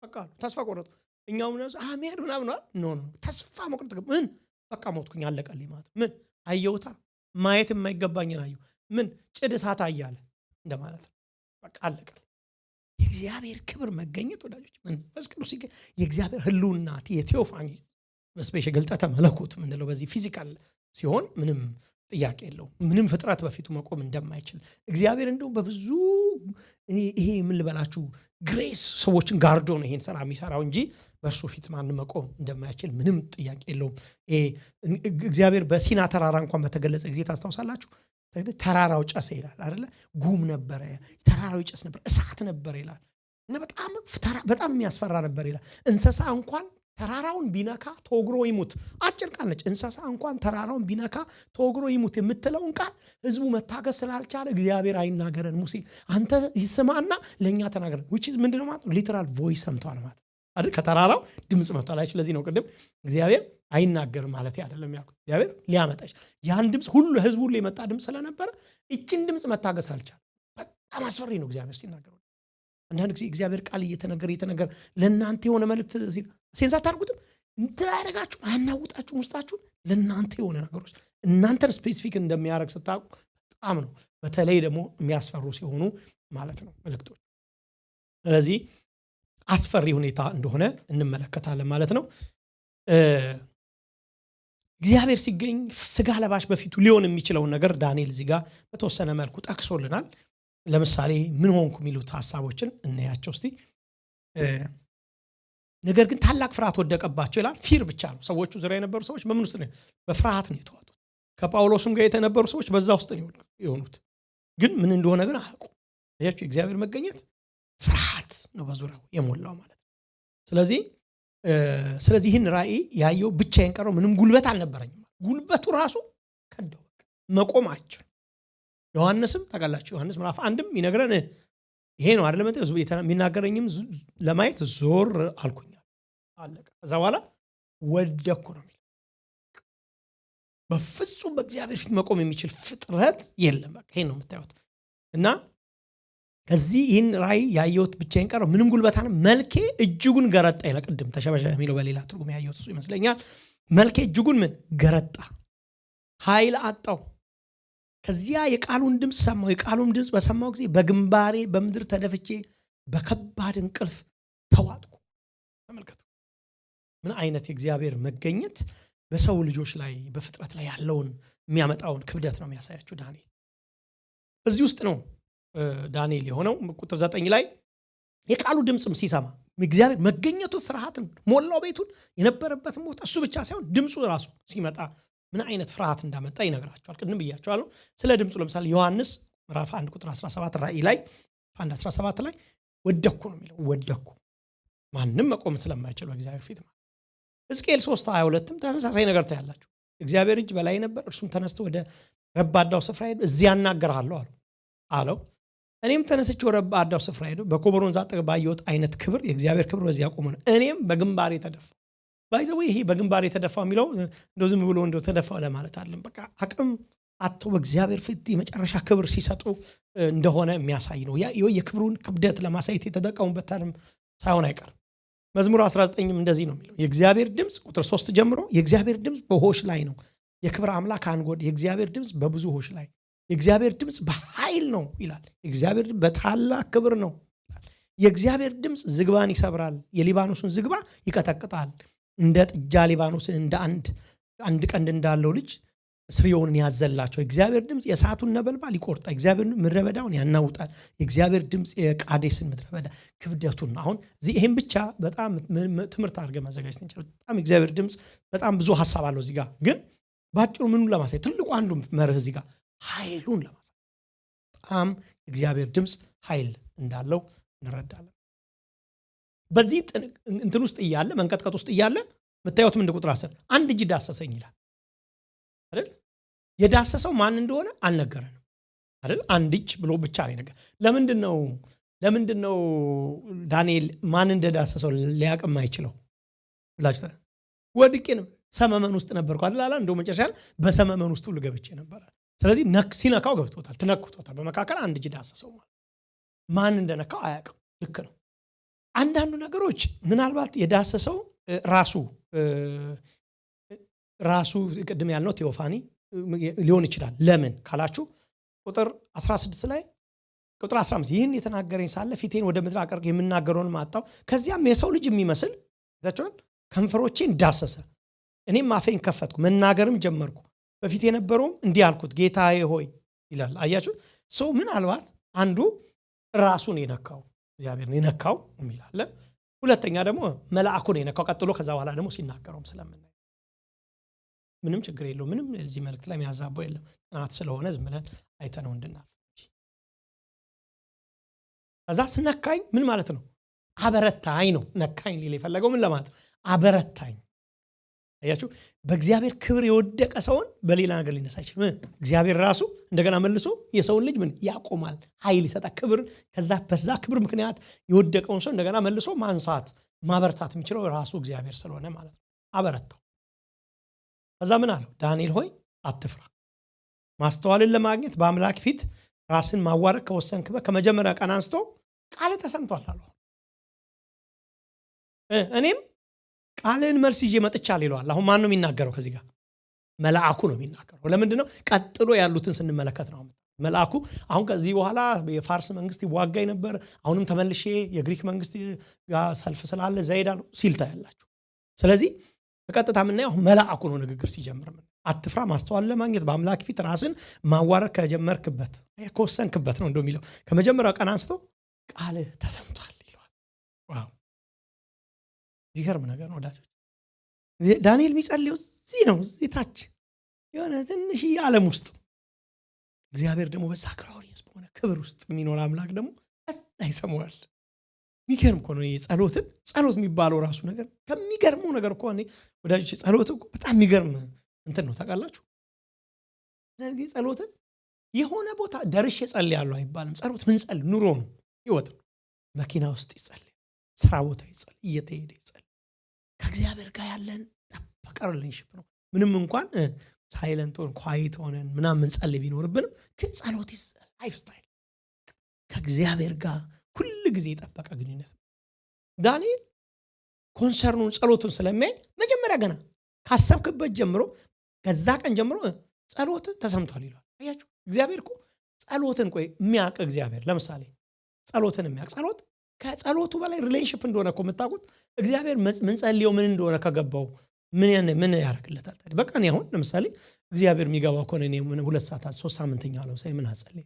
በቃ ተስፋ ቆረጡ። እኛው አሜን ምናምን ኖ ተስፋ መቁረጥ ምን በቃ ሞትኩኝ አለቀልኝ ማለት ምን አየውታ ማየት የማይገባኝን አየው ምን ጭድ እሳት አያለ እንደማለት ነው። በቃ አለቀልኝ። የእግዚአብሔር ክብር መገኘት ወዳጆች መንፈስ ቅዱስ የእግዚአብሔር ህልውና የቴዎፋኒ በስፔሻል ገልጠተ መለኮት ምንለው በዚህ ፊዚካል ሲሆን ምንም ጥያቄ የለውም። ምንም ፍጥረት በፊቱ መቆም እንደማይችል እግዚአብሔር እንደው በብዙ ይሄ ምን ልበላችሁ ግሬስ ሰዎችን ጋርዶ ነው ይሄን ሰራ የሚሰራው እንጂ በእርሱ ፊት ማን መቆም እንደማይችል ምንም ጥያቄ የለውም። እግዚአብሔር በሲና ተራራ እንኳን በተገለጸ ጊዜ ታስታውሳላችሁ ተራራው ጨሰ ይላል አይደለ ጉም ነበረ ተራራው ጨስ ነበር እሳት ነበር ይላል እና በጣም የሚያስፈራ ነበር ይላል። እንስሳ እንኳን ተራራውን ቢነካ ተወግሮ ይሙት አጭር ቃል ነች። እንስሳ እንኳን ተራራውን ቢነካ ተወግሮ ይሙት የምትለውን ቃል ህዝቡ መታገስ ስላልቻለ እግዚአብሔር አይናገረን ሙሴ አንተ ይስማና ለኛ ተናገረን which is ምንድነው ማለት ነው ሊተራል ቮይስ ሰምቷል ማለት አይደል ከተራራው ድምጽ መጥቷል። ስለዚህ ነው ቅድም እግዚአብሔር አይናገርም ማለት አይደለም ያልኩት እግዚአብሔር ሊያመጣሽ ያን ድምጽ ሁሉ ህዝቡ ሁሉ የመጣ ድምጽ ስለነበረ እቺን ድምጽ መታገስ አልቻለ። በጣም አስፈሪ ነው እግዚአብሔር ሲናገር። አንዳንድ ጊዜ እግዚአብሔር ቃል እየተነገረ ለእናንተ የሆነ መልእክት ሴንሳት አድርጉትም እንድራረጋችሁ አናውጣችሁ ውስጣችሁ ለእናንተ የሆነ ነገሮች እናንተን ስፔሲፊክ እንደሚያደርግ ስታውቁ በጣም ነው በተለይ ደግሞ የሚያስፈሩ ሲሆኑ ማለት ነው መልእክቶች። ስለዚህ አስፈሪ ሁኔታ እንደሆነ እንመለከታለን ማለት ነው። እግዚአብሔር ሲገኝ ስጋ ለባሽ በፊቱ ሊሆን የሚችለውን ነገር ዳንኤል እዚህ ጋር በተወሰነ መልኩ ጠቅሶልናል። ለምሳሌ ምን ሆንኩ የሚሉት ሐሳቦችን እናያቸው እስቲ። ነገር ግን ታላቅ ፍርሃት ወደቀባቸው ይላል። ፊር ብቻ ነው። ሰዎቹ ዙሪያ የነበሩ ሰዎች በምን ውስጥ ነው? በፍርሃት ነው የተዋጡት። ከጳውሎስም ጋር የተነበሩ ሰዎች በዛ ውስጥ ነው የሆኑት። ግን ምን እንደሆነ ግን አያውቁ። ያቺ እግዚአብሔር መገኘት ፍርሃት ነው በዙሪያው የሞላው ማለት ነው። ስለዚህ ይህን ራእይ ያየው ብቻዬን ቀረው ምንም ጉልበት አልነበረኝም። ጉልበቱ ራሱ ከደው መቆማቸው ዮሐንስም ታውቃላችሁ ዮሐንስ ምዕራፍ 1ም ይነግረን ይሄ ነው አይደለም የሚናገረኝም ለማየት ዞር አልኩኝ አለቀ። ከዛ በኋላ ወደኩ ነው የሚለው። በፍጹም በእግዚአብሔር ፊት መቆም የሚችል ፍጥረት የለም። በቃ ይሄን ነው የምታዩት። እና ከዚህ ይህን ራእይ ያየሁት ብቻዬን ቀረው ምንም ጉልበት አለ መልኬ እጅጉን ገረጣ ይላል። ቅድም ተሸበሸበ የሚለው በሌላ ትርጉም ያየሁት እሱ ይመስለኛል። መልኬ እጅጉን ምን ገረጣ ኃይል አጣው። ከዚያ የቃሉን ድምጽ ሰማው። የቃሉን ድምጽ በሰማው ጊዜ በግንባሬ በምድር ተደፍቼ በከባድ እንቅልፍ ተዋጥኩ። ተመልከቱ ምን አይነት የእግዚአብሔር መገኘት በሰው ልጆች ላይ በፍጥረት ላይ ያለውን የሚያመጣውን ክብደት ነው የሚያሳያችሁ ዳንኤል። እዚህ ውስጥ ነው ዳንኤል የሆነው ቁጥር 9 ላይ የቃሉ ድምጽም ሲሰማ እግዚአብሔር መገኘቱ ፍርሃትን ሞላው ቤቱን። የነበረበትን ቦታ እሱ ብቻ ሳይሆን ድምጹ ራሱ ሲመጣ ምን አይነት ፍርሃት እንዳመጣ ይነግራቸዋል። ቅድም ብያቸዋለሁ ስለ ድምጹ። ለምሳሌ ዮሐንስ ምዕራፍ 1 ቁጥር 17 ራእይ ላይ 1:17 ላይ ወደኩ ነው የሚለው። ወደኩ ማንም መቆም ስለማይችል በእግዚአብሔር ፊት ማለት። ሕዝቅኤል 3:22ም ተመሳሳይ ነገር ታያላችሁ። እግዚአብሔር እጅ በላይ ነበር፣ እርሱም ተነስቶ ወደ ረባዳው ስፍራ ሄደ፣ እዚያ እናገርሃለሁ አለው። እኔም ተነስቼ ወደ ረባዳው ስፍራ ሄደ፣ በኮቦር ወንዝ አጠገብ ባየሁት አይነት ክብር የእግዚአብሔር ክብር በዚያ ቆመ ነው። እኔም በግንባሬ ተደፋ። ባይዘው ይሄ በግንባሬ ተደፋ የሚለው እንደው ዝም ብሎ እንደው ተደፋ ለማለት አይደለም። በቃ አቅም አጥተው በእግዚአብሔር ፊት የመጨረሻ ክብር ሲሰጡ እንደሆነ የሚያሳይ ነው። ያ የክብሩን ክብደት ለማሳየት የተጠቀሙበት ተርም ሳይሆን አይቀርም። መዝሙር 19ም እንደዚህ ነው የሚለው። የእግዚአብሔር ድምጽ ቁጥር 3 ጀምሮ የእግዚአብሔር ድምጽ በሆሽ ላይ ነው፣ የክብር አምላክ አንጎድ። የእግዚአብሔር ድምጽ በብዙ ሆሽ ላይ፣ የእግዚአብሔር ድምጽ በኃይል ነው ይላል። የእግዚአብሔር ድምጽ በታላቅ ክብር ነው ይላል። የእግዚአብሔር ድምጽ ዝግባን ይሰብራል፣ የሊባኖስን ዝግባ ይቀጠቅጣል። እንደ ጥጃ ሊባኖስን እንደ አንድ ቀንድ እንዳለው ልጅ ስርዮንን ያዘላቸው። የእግዚአብሔር ድምፅ የእሳቱን ነበልባል ይቆርጣል። የእግዚአብሔር ምድረ በዳውን ያናውጣል። የእግዚአብሔር ድምፅ የቃዴስን ምድረ በዳ ክብደቱን። አሁን ይሄን ብቻ በጣም ትምህርት አድርገን ማዘጋጀት እንችላለን። በጣም የእግዚአብሔር ድምፅ በጣም ብዙ ሐሳብ አለው እዚህ ጋር። ግን ባጭሩ ምኑን ለማሳየት ትልቁ አንዱ መርህ እዚህ ጋር ኃይሉን ለማሳየት በጣም የእግዚአብሔር ድምፅ ኃይል እንዳለው እንረዳለን። በዚህ እንትን ውስጥ እያለ መንቀጥቀጥ ውስጥ እያለ የምታዩት ምን ቁጥር 10 አንድ እጅ ዳሰሰኝ ይላል አይደል? የዳሰሰው ማን እንደሆነ አልነገረንም አይደል? አንድ እጅ ብሎ ብቻ ነው ነገር። ለምንድነው ዳንኤል ማን እንደዳሰሰው ሊያቅም አይችለው ብላችሁ ወድቄ ነው ሰመመን ውስጥ ነበርኩ አይደል? እንደው መጨረሻ በሰመመን ውስጥ ሁሉ ገብቼ ነበር። ስለዚህ ሲነካው ገብቶታል፣ ተነክቶታል። በመካከል አንድ እጅ ዳሰሰው ማለት ማን እንደነካው አያቅም። ልክ ነው። አንዳንዱ ነገሮች ምናልባት የዳሰሰው ራሱ ቅድም ያልነው ቴዎፋኒ ሊሆን ይችላል። ለምን ካላችሁ ቁጥር 16 ላይ ቁጥር 15 ይህን የተናገረኝ ሳለ ፊቴን ወደ ምድር አቀርቅ የምናገረውን ማጣው። ከዚያም የሰው ልጅ የሚመስል ታቻውን ከንፈሮቼን ዳሰሰ። እኔም አፌን ከፈትኩ መናገርም ጀመርኩ። በፊት የነበረውም እንዲህ አልኩት ጌታዬ ሆይ ይላል። አያችሁ ሰው ምናልባት አንዱ ራሱን የነካው እግዚአብሔር የነካው የሚል አለ። ሁለተኛ ደግሞ መልአኩን የነካው ቀጥሎ ከዛ በኋላ ደግሞ ሲናገረውም ስለምናይ ምንም ችግር የለው። ምንም እዚህ መልእክት ላይ የሚያዛባው የለም። ጥናት ስለሆነ ዝም ብለን አይተነው እንድናልፍ። ከዛ ስነካኝ ምን ማለት ነው? አበረታኝ ነው። ነካኝ ሊል የፈለገው ምን ለማለት ነው? አበረታኝ። አያችሁ በእግዚአብሔር ክብር የወደቀ ሰውን በሌላ ነገር ሊነሳ አይችልም። እግዚአብሔር ራሱ እንደገና መልሶ የሰውን ልጅ ምን ያቆማል? ኃይል ይሰጣል። ክብር በዛ ክብር ምክንያት የወደቀውን ሰው እንደገና መልሶ ማንሳት ማበረታት የሚችለው ራሱ እግዚአብሔር ስለሆነ ማለት ነው። አበረታው። ከዛ ምን አለው? ዳንኤል ሆይ አትፍራ። ማስተዋልን ለማግኘት በአምላክ ፊት ራስን ማዋረድ ከወሰንክበት ከመጀመሪያ ቀን አንስቶ ቃል ተሰምቷል አለው። እኔም ቃልን መልስ ይዤ መጥቻለሁ ይለዋል። አሁን ማን ነው የሚናገረው? ከዚህ ጋር መልአኩ ነው የሚናገረው። ለምንድን ነው? ቀጥሎ ያሉትን ስንመለከት ነው መልአኩ። አሁን ከዚህ በኋላ የፋርስ መንግስት ይዋጋኝ ነበር፣ አሁንም ተመልሼ የግሪክ መንግስት ጋር ሰልፍ ስላለ ዘይዳል ሲልታ ያላችሁ። ስለዚህ በቀጥታ የምናየው መልአኩ ነው ንግግር ሲጀምር። አትፍራ፣ ማስተዋል ለማግኘት በአምላክ ፊት ራስን ማዋረድ ከጀመርክበት ከወሰንክበት ነው እንደሚለው ከመጀመሪያው ቀን አንስቶ ቃልህ ተሰምቷል ይለዋል። ዋው ይገርም ነገር ነው ወዳጆች። ዳንኤል የሚጸልየው እዚህ ነው፣ እዚህ ታች የሆነ ትንሽ ዓለም ውስጥ እግዚአብሔር ደግሞ በዛ ግሎሪየስ በሆነ ክብር ውስጥ የሚኖር አምላክ ደግሞ አይሰማዋል። የሚገርም እኮ ነው። ጸሎት የሚባለው ራሱ ነገር ከሚገርመው ነገር እኮ ነው ወዳጆች። ጸሎት እኮ በጣም የሚገርም እንትን ነው ታውቃላችሁ። ስለዚህ ጸሎትን የሆነ ቦታ ደርሼ ጸልያለሁ አይባልም። ጸሎት ምን ጸል ኑሮ ነው፣ ህይወት ነው። መኪና ውስጥ ይጸልይ፣ ስራ ቦታ ይጸልይ፣ እየተሄደ ይጸልይ። ከእግዚአብሔር ጋር ያለን ጠበቀ ሪሌሽንሺፕ ነው። ምንም እንኳን ሳይለንት ሆነን ኳይት ሆነን ምናምን ጸልይ ቢኖርብንም ግን ጸሎት ላይፍ ስታይል ከእግዚአብሔር ጋር ሁሉ ጊዜ የጠበቀ ግንኙነት ነው። ዳንኤል ኮንሰርኑን ጸሎቱን ስለሚያይ መጀመሪያ ገና ካሰብክበት ጀምሮ ከዛ ቀን ጀምሮ ጸሎት ተሰምቷል ይላል። አያችሁ እግዚአብሔር እኮ ጸሎትን የሚያውቅ እግዚአብሔር። ለምሳሌ ጸሎትን የሚያውቅ ጸሎት ከጸሎቱ በላይ ሪሌሽንሺፕ እንደሆነ እኮ የምታውቁት እግዚአብሔር ምን ጸልየው ምን እንደሆነ ከገባው ምን ያደርግለታል? በቃ እኔ አሁን ለምሳሌ እግዚአብሔር የሚገባው ከሆነ እኔ 2 ሰዓታት 3 ሳምንተኛ ነው ሳይ ምን አጸልይ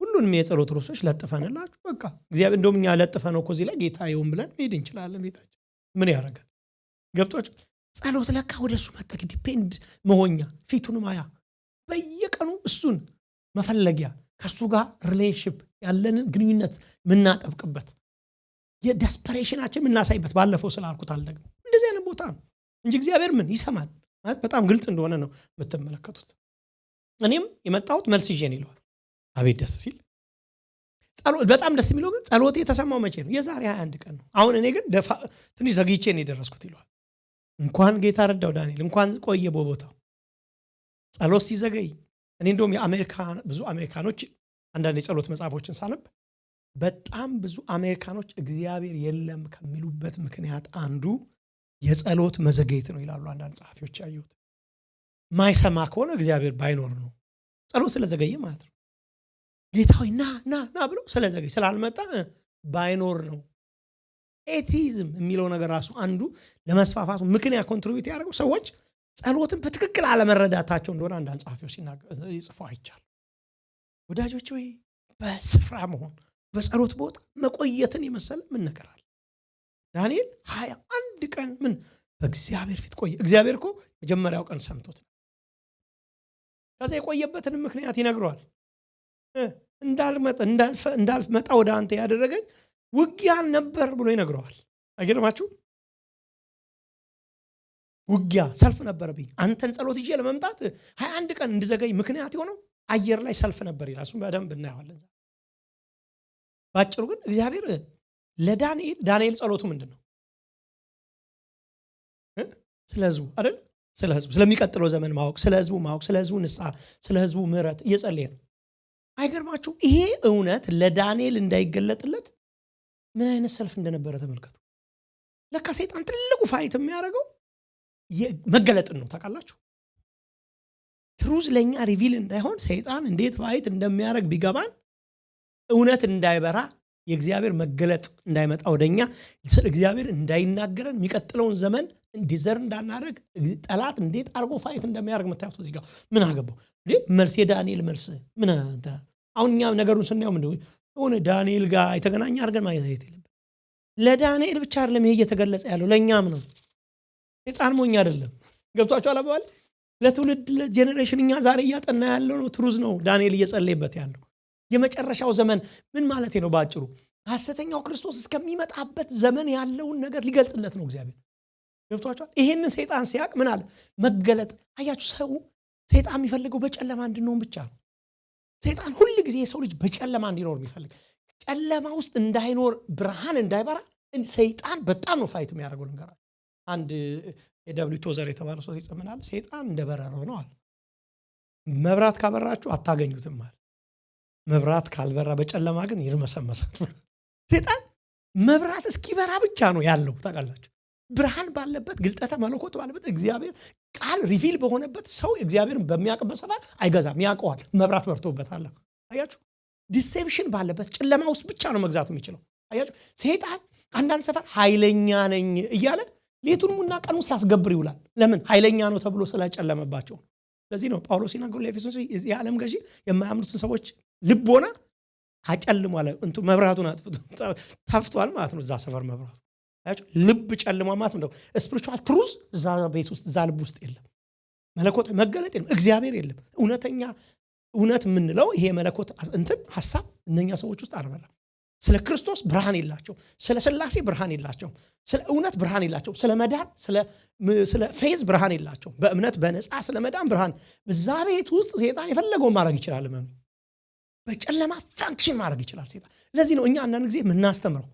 ሁሉንም የጸሎት ርዕሶች ለጥፈንላችሁ በቃ እግዚአብሔር እንደውም እኛ ለጥፈነው እኮ እዚህ ላይ ጌታ ይሁን ብለን መሄድ እንችላለን። ቤታችን ምን ያደርጋል? ገብቷችሁ? ጸሎት ለካ ወደሱ መጠቅ ዲፔንድ መሆኛ ፊቱን ማያ በየቀኑ እሱን መፈለጊያ ከሱ ጋር ሪሌሽንሺፕ ያለንን ግንኙነት ምናጠብቅበት የደስፐሬሽናችን ምናሳይበት ባለፈው ስላልኩት አልደግሞ እንደዚህ አይነት ቦታ ነው እንጂ እግዚአብሔር ምን ይሰማል ማለት በጣም ግልጽ እንደሆነ ነው የምትመለከቱት። እኔም የመጣሁት መልስ ይዤ ነው ይለዋል። አቤት ደስ ሲል ጸሎት በጣም ደስ የሚለው ግን ጸሎት የተሰማው መቼ ነው? የዛሬ 21 ቀን ነው። አሁን እኔ ግን ትንሽ ዘግይቼ ነው የደረስኩት ይለዋል። እንኳን ጌታ ረዳው ዳንኤል እንኳን ቆየ በቦታው ጸሎት ሲዘገይ። እኔ እንደውም ብዙ አሜሪካኖች አንዳንድ የጸሎት መጽሐፎችን ሳነብ በጣም ብዙ አሜሪካኖች እግዚአብሔር የለም ከሚሉበት ምክንያት አንዱ የጸሎት መዘገየት ነው ይላሉ አንዳንድ ጸሐፊዎች። ያዩት ማይሰማ ከሆነ እግዚአብሔር ባይኖር ነው ጸሎት ስለዘገየ ማለት ነው። ጌታዊ ና ብሎ ስለዘገየ ስላልመጣ ባይኖር ነው። ኤቲዝም የሚለው ነገር ራሱ አንዱ ለመስፋፋቱ ምክንያት ኮንትሪቢዩት ያደረገው ሰዎች ጸሎትን በትክክል አለመረዳታቸው እንደሆነ አንዳንድ ጸሐፊዎች ይጽፉ አይቻል። ወዳጆች ሆይ በስፍራ መሆን በጸሎት ቦታ መቆየትን የመሰለ ምን ነገር አለ? ዳንኤል 21 ቀን ምን በእግዚአብሔር ፊት ቆየ። እግዚአብሔር እኮ መጀመሪያው ቀን ሰምቶት ከዛ የቆየበትን ምክንያት ይነግረዋል። እንዳልመጣ ወደ አንተ ያደረገኝ ውጊያ ነበር ብሎ ይነግረዋል። አይገርማችሁ? ውጊያ ሰልፍ ነበረብኝ። አንተን ጸሎት ይዤ ለመምጣት 21 ቀን እንድዘገይ ምክንያት የሆነው አየር ላይ ሰልፍ ነበር ይላል። እሱም በደንብ እናየዋለን። ባጭሩ ግን እግዚአብሔር ለዳንኤል ጸሎቱ ምንድን ነው? ስለ ህዝቡ አይደል? ስለ ህዝቡ ስለሚቀጥለው ዘመን ማወቅ፣ ስለ ህዝቡ ማወቅ፣ ስለ ህዝቡ ንስሐ፣ ስለ ህዝቡ ምህረት እየጸለየ ነው። አይገርማችሁ? ይሄ እውነት ለዳንኤል እንዳይገለጥለት ምን አይነት ሰልፍ እንደነበረ ተመልከቱ። ለካ ሰይጣን ትልቁ ፋይት የሚያደርገው መገለጥን ነው። ታውቃላችሁ? ትሩዝ ለኛ ሪቪል እንዳይሆን ሰይጣን እንዴት ፋይት እንደሚያደርግ ቢገባን እውነት እንዳይበራ የእግዚአብሔር መገለጥ እንዳይመጣ ወደኛ እግዚአብሔር እንዳይናገረን የሚቀጥለውን ዘመን እንዲዘር እንዳናደርግ ጠላት እንዴት አርጎ ፋይት እንደሚያደርግ መታየቱ እዚህ ጋር ምን አገባው እንዴ? መልስ የዳንኤል መልስ ምን አሁን እኛ ነገሩን ስናየው ምንድነው ሆነ ዳንኤል ጋር የተገናኘ አድርገን ማየት የለም። ለዳንኤል ብቻ አይደለም ይሄ እየተገለጸ ያለው ለኛም ነው። ሰይጣን ሞኝ አይደለም። ገብቷችሁ አላባል ለትውልድ ለጄኔሬሽን እኛ ዛሬ እያጠና ያለው ነው ትሩዝ ነው ዳንኤል እየጸለየበት ያለው የመጨረሻው ዘመን ምን ማለት ነው? ባጭሩ ሐሰተኛው ክርስቶስ እስከሚመጣበት ዘመን ያለውን ነገር ሊገልጽለት ነው እግዚአብሔር። ገብቷችኋል? ይሄንን ሰይጣን ሲያቅ ምን አለ መገለጥ። አያችሁ ሰው ሰይጣን የሚፈልገው በጨለማ እንድንሆን ብቻ ነው። ሰይጣን ሁሉ ጊዜ የሰው ልጅ በጨለማ እንዲኖር የሚፈልግ ጨለማ ውስጥ እንዳይኖር ብርሃን እንዳይበራ ሰይጣን በጣም ነው ፋይት የሚያደርገው። ነገር አንድ የደብሊው ቶዘር የተባለ ሰው ሲጽምናል ሰይጣን እንደበረረው ነው አለ። መብራት ካበራችሁ አታገኙትም አለ። መብራት ካልበራ በጨለማ ግን ይርመሰመሳል። ሰይጣን መብራት እስኪበራ ብቻ ነው ያለው። ታውቃላችሁ? ብርሃን ባለበት ግልጠተ መለኮት ባለበት እግዚአብሔር ቃል ሪቪል በሆነበት ሰው እግዚአብሔርን በሚያውቅበት ሰዓት አይገዛም፣ ያውቀዋል። መብራት በርቶበታል። አያችሁ? ዲሴፕሽን ባለበት ጨለማ ውስጥ ብቻ ነው መግዛት የሚችለው። አያችሁ? ሰይጣን አንዳንድ ሰፈር ኃይለኛ ነኝ እያለ ሌቱንና ቀኑ ሲያስገብር ይውላል። ለምን? ኃይለኛ ነው ተብሎ ስለጨለመባቸው። ለዚህ ነው ጳውሎስ ሲናገር ለኤፌሶን የዓለም ገዢ የማያምኑትን ሰዎች ልቦና አጨልሟል፣ መብራቱን ታፍቷል ማለት ነው። እዛ ሰፈር መብራቱ አያችሁ? ልብ ጨልሟ ማለት ነው። ስፒሪቹዋል ትሩዝ እዛ ቤት ውስጥ እዛ ልብ ውስጥ የለም። መለኮት መገለጥ የለም። እግዚአብሔር የለም። እውነተኛ እውነት የምንለው ይሄ መለኮት ሐሳብ እነኛ ሰዎች ውስጥ አልበራም። ስለ ክርስቶስ ብርሃን የላቸው፣ ስለ ሥላሴ ብርሃን የላቸው፣ ስለ እውነት ብርሃን የላቸው፣ ስለ መዳን ስለ ፌዝ ብርሃን የላቸው። በእምነት በነፃ ስለ መዳን ብርሃን በዛ ቤት ውስጥ ሰይጣን የፈለገውን ማድረግ ይችላል። በጨለማ ፋንክሽን ማድረግ ይችላል ሰይጣን። ለዚህ ነው እኛ አንዳንድ ጊዜ የምናስተምረው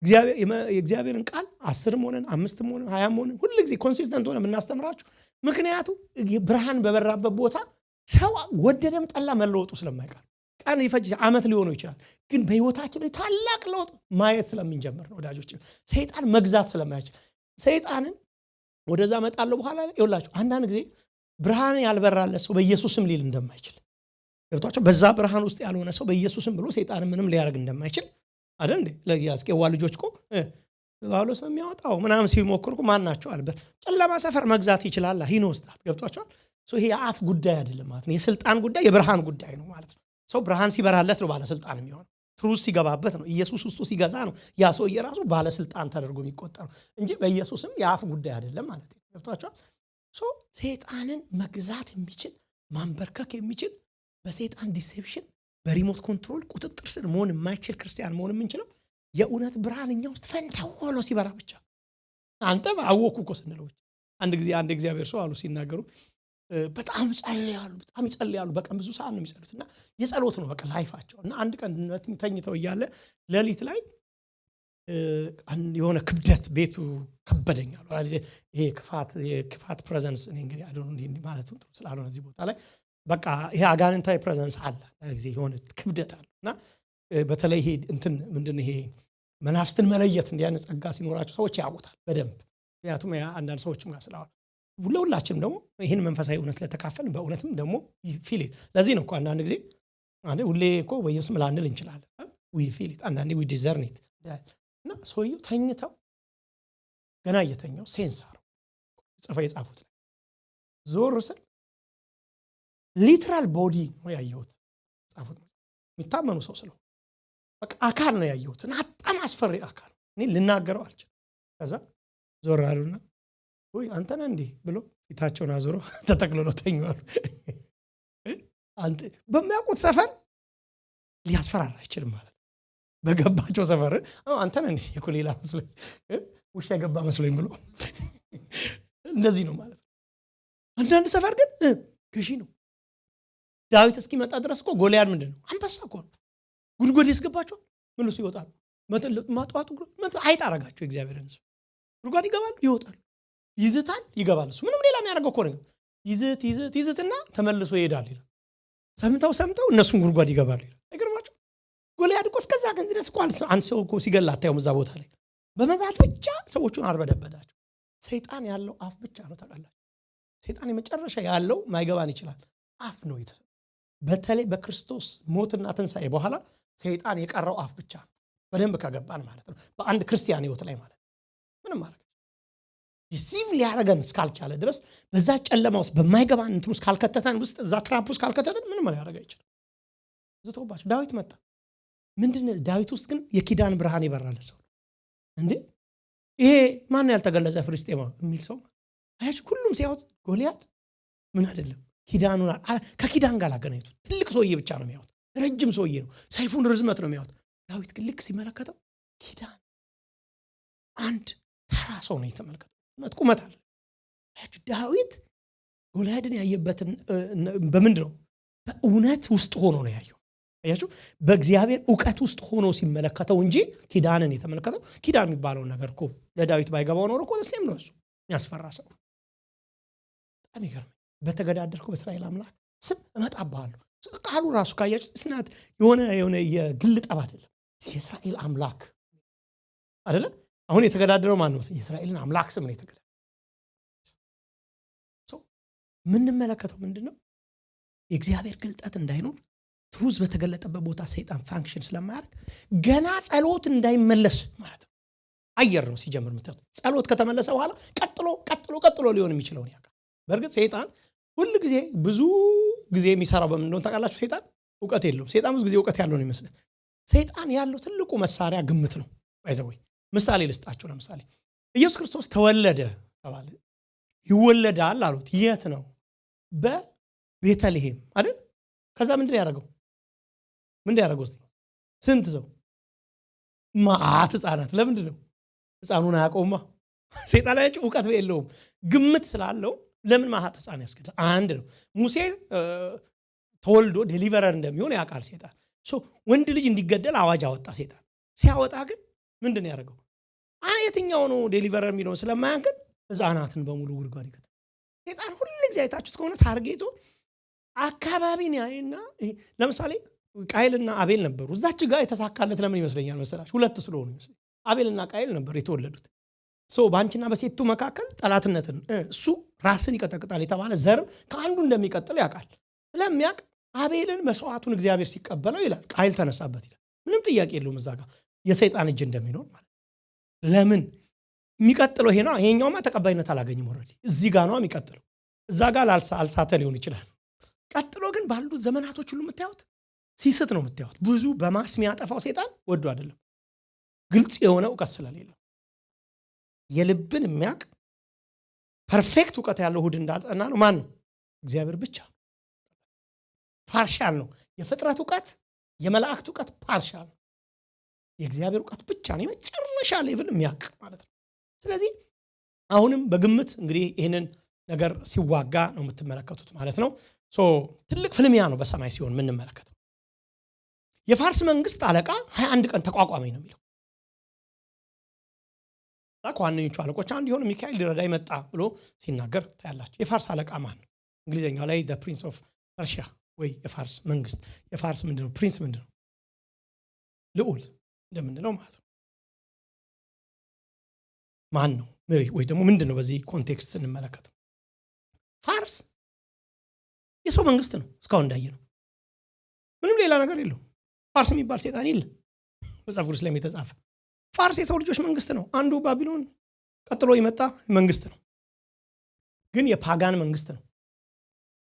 የእግዚአብሔርን ቃል 10 ሆነን 5 ሆነን 20 ሆነን ሁሉ ጊዜ ኮንሲስተንት ሆነን የምናስተምራችሁ ምክንያቱም ብርሃን በበራበት ቦታ ሰው ወደደም ጠላ መለወጡ ስለማይቀር ቀን ይፈጅ ዓመት ሊሆነው ይችላል። ግን በህይወታችን ላይ ታላቅ ለውጥ ማየት ስለምንጀምር ነው ወዳጆች። ሰይጣን መግዛት ስለማይችል ሰይጣንን ወደዛ መጣለው በኋላ ላይ ይውላችሁ አንዳንድ ጊዜ ብርሃን ያልበራለት ሰው በኢየሱስም ሊል እንደማይችል ገብቷቸው በዛ ብርሃን ውስጥ ያልሆነ ሰው በኢየሱስም ብሎ ሰይጣን ምንም ሊያደርግ እንደማይችል አይደል እንዴ? ለያስቀዋ ልጆች እኮ ጳውሎስ የሚያወጣው ምናምን ሲሞክሩ ማን ናቸው አልበት ጨለማ ሰፈር መግዛት ይችላል። ይኖስታት ገብቷቸዋል። ይሄ የአፍ ጉዳይ አይደለም ማለት ነው። የስልጣን ጉዳይ የብርሃን ጉዳይ ነው ማለት ነው። ሰው ብርሃን ሲበራለት ነው ባለስልጣን የሚሆነው። ትሩዝ ሲገባበት ነው። ኢየሱስ ውስጡ ሲገዛ ነው ያ ሰው የራሱ ባለስልጣን ተደርጎ የሚቆጠረው እንጂ በኢየሱስም የአፍ ጉዳይ አይደለም ማለት ነው። ገብቷቸዋል። ሰይጣንን መግዛት የሚችል ማንበርከክ የሚችል በሰይጣን ዲሴፕሽን በሪሞት ኮንትሮል ቁጥጥር ስር መሆን የማይችል ክርስቲያን መሆን የምንችለው የእውነት ብርሃን እኛ ውስጥ ፈንተው ሲበራ ብቻ። አንተ አወኩ እኮ ስንለው አንድ ጊዜ አንድ እግዚአብሔር ሰው አሉ ሲናገሩ በጣም ይጸልያሉ። በቀን ብዙ ሰዓት ነው የሚጸሉትና የጸሎት ነው በቃ ላይፋቸው። እና አንድ ቀን ተኝተው እያለ ሌሊት ላይ የሆነ ክብደት ቤቱ ከበደኛል። ይሄ ክፋት ፕሬዘንስ እንግዲህ አይዶን እንዴ ማለት ነው ስላልሆነ እዚህ ቦታ ላይ በቃ ይሄ አጋንንታዊ ፕሬዘንስ አለ ጊዜ የሆነ ክብደት አለና በተለይ ይሄ ምንድነው ይሄ መናፍስትን መለየት እንዲያን ጸጋ ሲኖራቸው ሰዎች ያውቁታል በደንብ። ምክንያቱም አንዳንድ ሰዎችም ጋር ስላው ሁላችንም ደግሞ ይሄን መንፈሳዊ እውነት ለተካፈልን በእውነትም ደግሞ ፊል ኢት። ለዚህ ነው እኮ አንዳንድ ጊዜ ሁሌ እኮ በኢየሱስ ምላንል እንችላለን። ዊ ፊል ኢት አንዳንዴ ዊ ዲዘርን ኢት። እና ሰውየው ተኝተው ገና እየተኛው ሴንስ አረው ጽፈው የጻፉት ዞር ስል ሊትራል ቦዲ ነው ያየሁት። ጻፉት የሚታመኑ ሰው ስለው በቃ አካል ነው ያየሁት እና በጣም አስፈሪ አካል እኔ ልናገረው አልችልም። ከዛ ዞር አሉና ወይ አንተ ነህ እንዴ ብሎ ፊታቸውን አዞሮ ተጠቅልለው ተኙአሉ። አንተ በሚያውቁት ሰፈር ሊያስፈራራ አይችልም ማለት በገባቸው ሰፈር አንተ ነህ እንዴ የኮሌላ መስሎኝ ውሻ ገባ መስሎኝ ብሎ እንደዚህ ነው ማለት ነው። አንዳንድ ሰፈር ግን ገዢ ነው። ዳዊት እስኪመጣ ድረስ እኮ ጎልያድ ምንድነው አንበሳ እኮ ነው። ጉድጓድ ያስገባቸው መልሶ ይወጣሉ። ማጥዋቱ አይጥ አረጋቸው እግዚአብሔርን እሱ ጉድጓድ ይገባሉ ይወጣሉ። ይዝታል ይገባል። እሱ ምንም ሌላ የሚያደርገው እኮ ነው። ይዝትና ተመልሶ ይሄዳል ይላል። ሰምተው እነሱን ጉድጓድ ይገባሉ ይላል። አይገርማችሁ? ጎልያድ እኮ እስከዛ ግን ድረስ እኮ አንድ ሰው እኮ ሲገላ አታዩም እዛ ቦታ ላይ በመዛት ብቻ ሰዎቹን አርበደበዳቸው። ሰይጣን ያለው አፍ ብቻ ነው ታውቃላችሁ። ሰይጣን የመጨረሻ ያለው ማይገባን ይችላል አፍ ነው የተሰጠው። በተለይ በክርስቶስ ሞትና ትንሣኤ በኋላ ሰይጣን የቀረው አፍ ብቻ ነው። በደንብ ከገባን ማለት ነው በአንድ ክርስቲያን ህይወት ላይ ማለት ምንም ማለት ዲሲቭ ሊያደርገን እስካልቻለ ድረስ በዛ ጨለማ ውስጥ በማይገባን እንትን ውስጥ ካልከተተን ውስጥ እዛ ትራፕ ውስጥ ካልከተተን ምንም ሊያደርግ አይችልም። ዝቶባቸው ዳዊት መጣ። ምንድነው ዳዊት ውስጥ ግን የኪዳን ብርሃን ይበራል ሰው እንዴ ይሄ ማን ያልተገለጸ ፍልስጤማዊ የሚል ሰው አያችሁ። ሁሉም ሲያዩት ጎልያድ ምን አይደለም ኪዳኑን ከኪዳን ጋር አገናኝቱ ትልቅ ሰውዬ ብቻ ነው የሚያዩት። ረጅም ሰውዬ ነው። ሰይፉን ርዝመት ነው የሚያዩት። ዳዊት ግን ልክ ሲመለከተው ኪዳን አንድ ተራ ሰው ነው የተመለከተው። ቁመት አለ። አያችሁ ዳዊት ጎልያድን ያየበትን በምንድነው በእውነት ውስጥ ሆኖ ነው ያየው። አያችሁ በእግዚአብሔር ዕውቀት ውስጥ ሆኖ ሲመለከተው እንጂ ኪዳንን የተመለከተው ኪዳን የሚባለው ነገር እኮ ለዳዊት ባይገባው ኖሮ እኮ ለሴም ነው እሱ ያስፈራ ሰው። በጣም ይገርም። በተገዳደርኩ በእስራኤል አምላክ ስም እመጣብሃለሁ ቃሉ ራሱ ካያችሁ ስናት የሆነ የግል ጠብ አይደለም። የእስራኤል አምላክ አይደለ? አሁን የተገዳደረው ማን ነው? የእስራኤልን አምላክ ስም ነው የተገዳደረው። ምን መለከተው ምንድነው? የእግዚአብሔር ግልጠት እንዳይኖር ትሩዝ በተገለጠበት ቦታ ሰይጣን ፋንክሽን ስለማያደርግ ገና ጸሎት እንዳይመለስ ማለት ነው። አየር ነው ሲጀምር ምታው ጸሎት ከተመለሰ በኋላ ቀጥሎ ሊሆን የሚችለው ነው። በእርግጥ ሰይጣን ሁሉ ጊዜ ብዙ ጊዜ የሚሰራው በምን እንደሆነ ታውቃላችሁ? ሰይጣን ዕውቀት የለውም። ሰይጣን ብዙ ጊዜ ዕውቀት ያለው ነው ይመስላል። ሰይጣን ያለው ትልቁ መሳሪያ ግምት ነው። ባይዘው ምሳሌ ልስጣችሁ። ለምሳሌ ኢየሱስ ክርስቶስ ተወለደ ተባለ። ይወለዳል አሉት። የት ነው? በቤተልሔም አይደል? ከዛ ምንድን ያደረገው? ስንት ሰው ማአት ህፃናት። ለምንድን ነው? ህፃኑን አያውቀውማ። ሰይጣን ላይ ዕውቀት የለውም። ግምት ስላለው ለምን ማአት ህፃን ያስገዳል? አንድ ነው። ሙሴ ተወልዶ ዴሊቨረር እንደሚሆን ያውቃል ሰይጣን። ወንድ ልጅ እንዲገደል አዋጅ አወጣ ሰይጣን። ሲያወጣ ግን ምንድን ያደረገው? የትኛው ነው ዴሊቨረር የሚለውን ስለማያንክን ህፃናትን በሙሉ ጉድጓድ ይከታል። ሰይጣን ሁሉ ጊዜ አይታችሁት ከሆነ ታርጌቱ አካባቢን ያይና ለምሳሌ ቃይልና አቤል ነበሩ። እዛች ጋር የተሳካለት ለምን ይመስለኛል መሰላችሁ? ሁለት ስለሆኑ ይመስለኛል። አቤልና ቃይል ነበር የተወለዱት። በአንቺና በሴቱ መካከል ጠላትነትን እሱ ራስን ይቀጠቅጣል የተባለ ዘር ከአንዱ እንደሚቀጥል ያውቃል። ስለሚያውቅ አቤልን መስዋዕቱን እግዚአብሔር ሲቀበለው ይላል ቃይል ተነሳበት ይላል። ምንም ጥያቄ የለውም እዛ ጋር የሰይጣን እጅ እንደሚኖር ማለት። ለምን የሚቀጥለው ይሄ ነው። ይሄኛውማ ተቀባይነት አላገኝም። ኦሬዲ እዚህ ጋር ነው የሚቀጥለው። እዛ ጋር አልሳተ ሊሆን ይችላል። ቀጥሎ ግን ባሉት ዘመናቶች ሁሉ የምታዩት ሲስት ነው የምታዩት። ብዙ በማስ የሚያጠፋው ሰይጣን ወዶ አይደለም፣ ግልጽ የሆነ ዕውቀት ስለሌለው። የልብን የሚያውቅ ፐርፌክት ዕውቀት ያለው ሁድ እንዳልጠና ነው ማን ነው? እግዚአብሔር ብቻ። ፓርሻል ነው የፍጥረት ዕውቀት፣ የመላእክት ዕውቀት ፓርሻል ነው። የእግዚአብሔር ዕውቀት ብቻ ነው የመጨረሻ ሌቭል የሚያውቅ ማለት ነው። ስለዚህ አሁንም በግምት እንግዲህ ይህንን ነገር ሲዋጋ ነው የምትመለከቱት ማለት ነው። ትልቅ ፍልሚያ ነው በሰማይ ሲሆን የምንመለከተው። የፋርስ መንግስት አለቃ 21 ቀን ተቋቋመኝ ነው የሚለው። ከዋነኞቹ አለቆች አንዱ የሆነ ሚካኤል ሊረዳ መጣ ብሎ ሲናገር ታያላችሁ። የፋርስ አለቃ ማን ነው? እንግሊዝኛው ላይ the prince of Persia ወይ የፋርስ መንግስት። የፋርስ ምንድነው? ፕሪንስ ምንድነው? ልዑል እንደምንለው ማለት ነው። ማን ነው? መሪ ወይ ደግሞ ምንድነው? በዚህ ኮንቴክስት ስንመለከተው ፋርስ የሰው መንግስት ነው። እስካሁን እንዳየነው ምንም ሌላ ነገር የለው። ፋርስ የሚባል ሰይጣን የለም መጽሐፍ ቅዱስ ላይ የተጻፈ። ፋርስ የሰው ልጆች መንግስት ነው። አንዱ ባቢሎን ቀጥሎ የመጣ መንግስት ነው፣ ግን የፓጋን መንግስት ነው።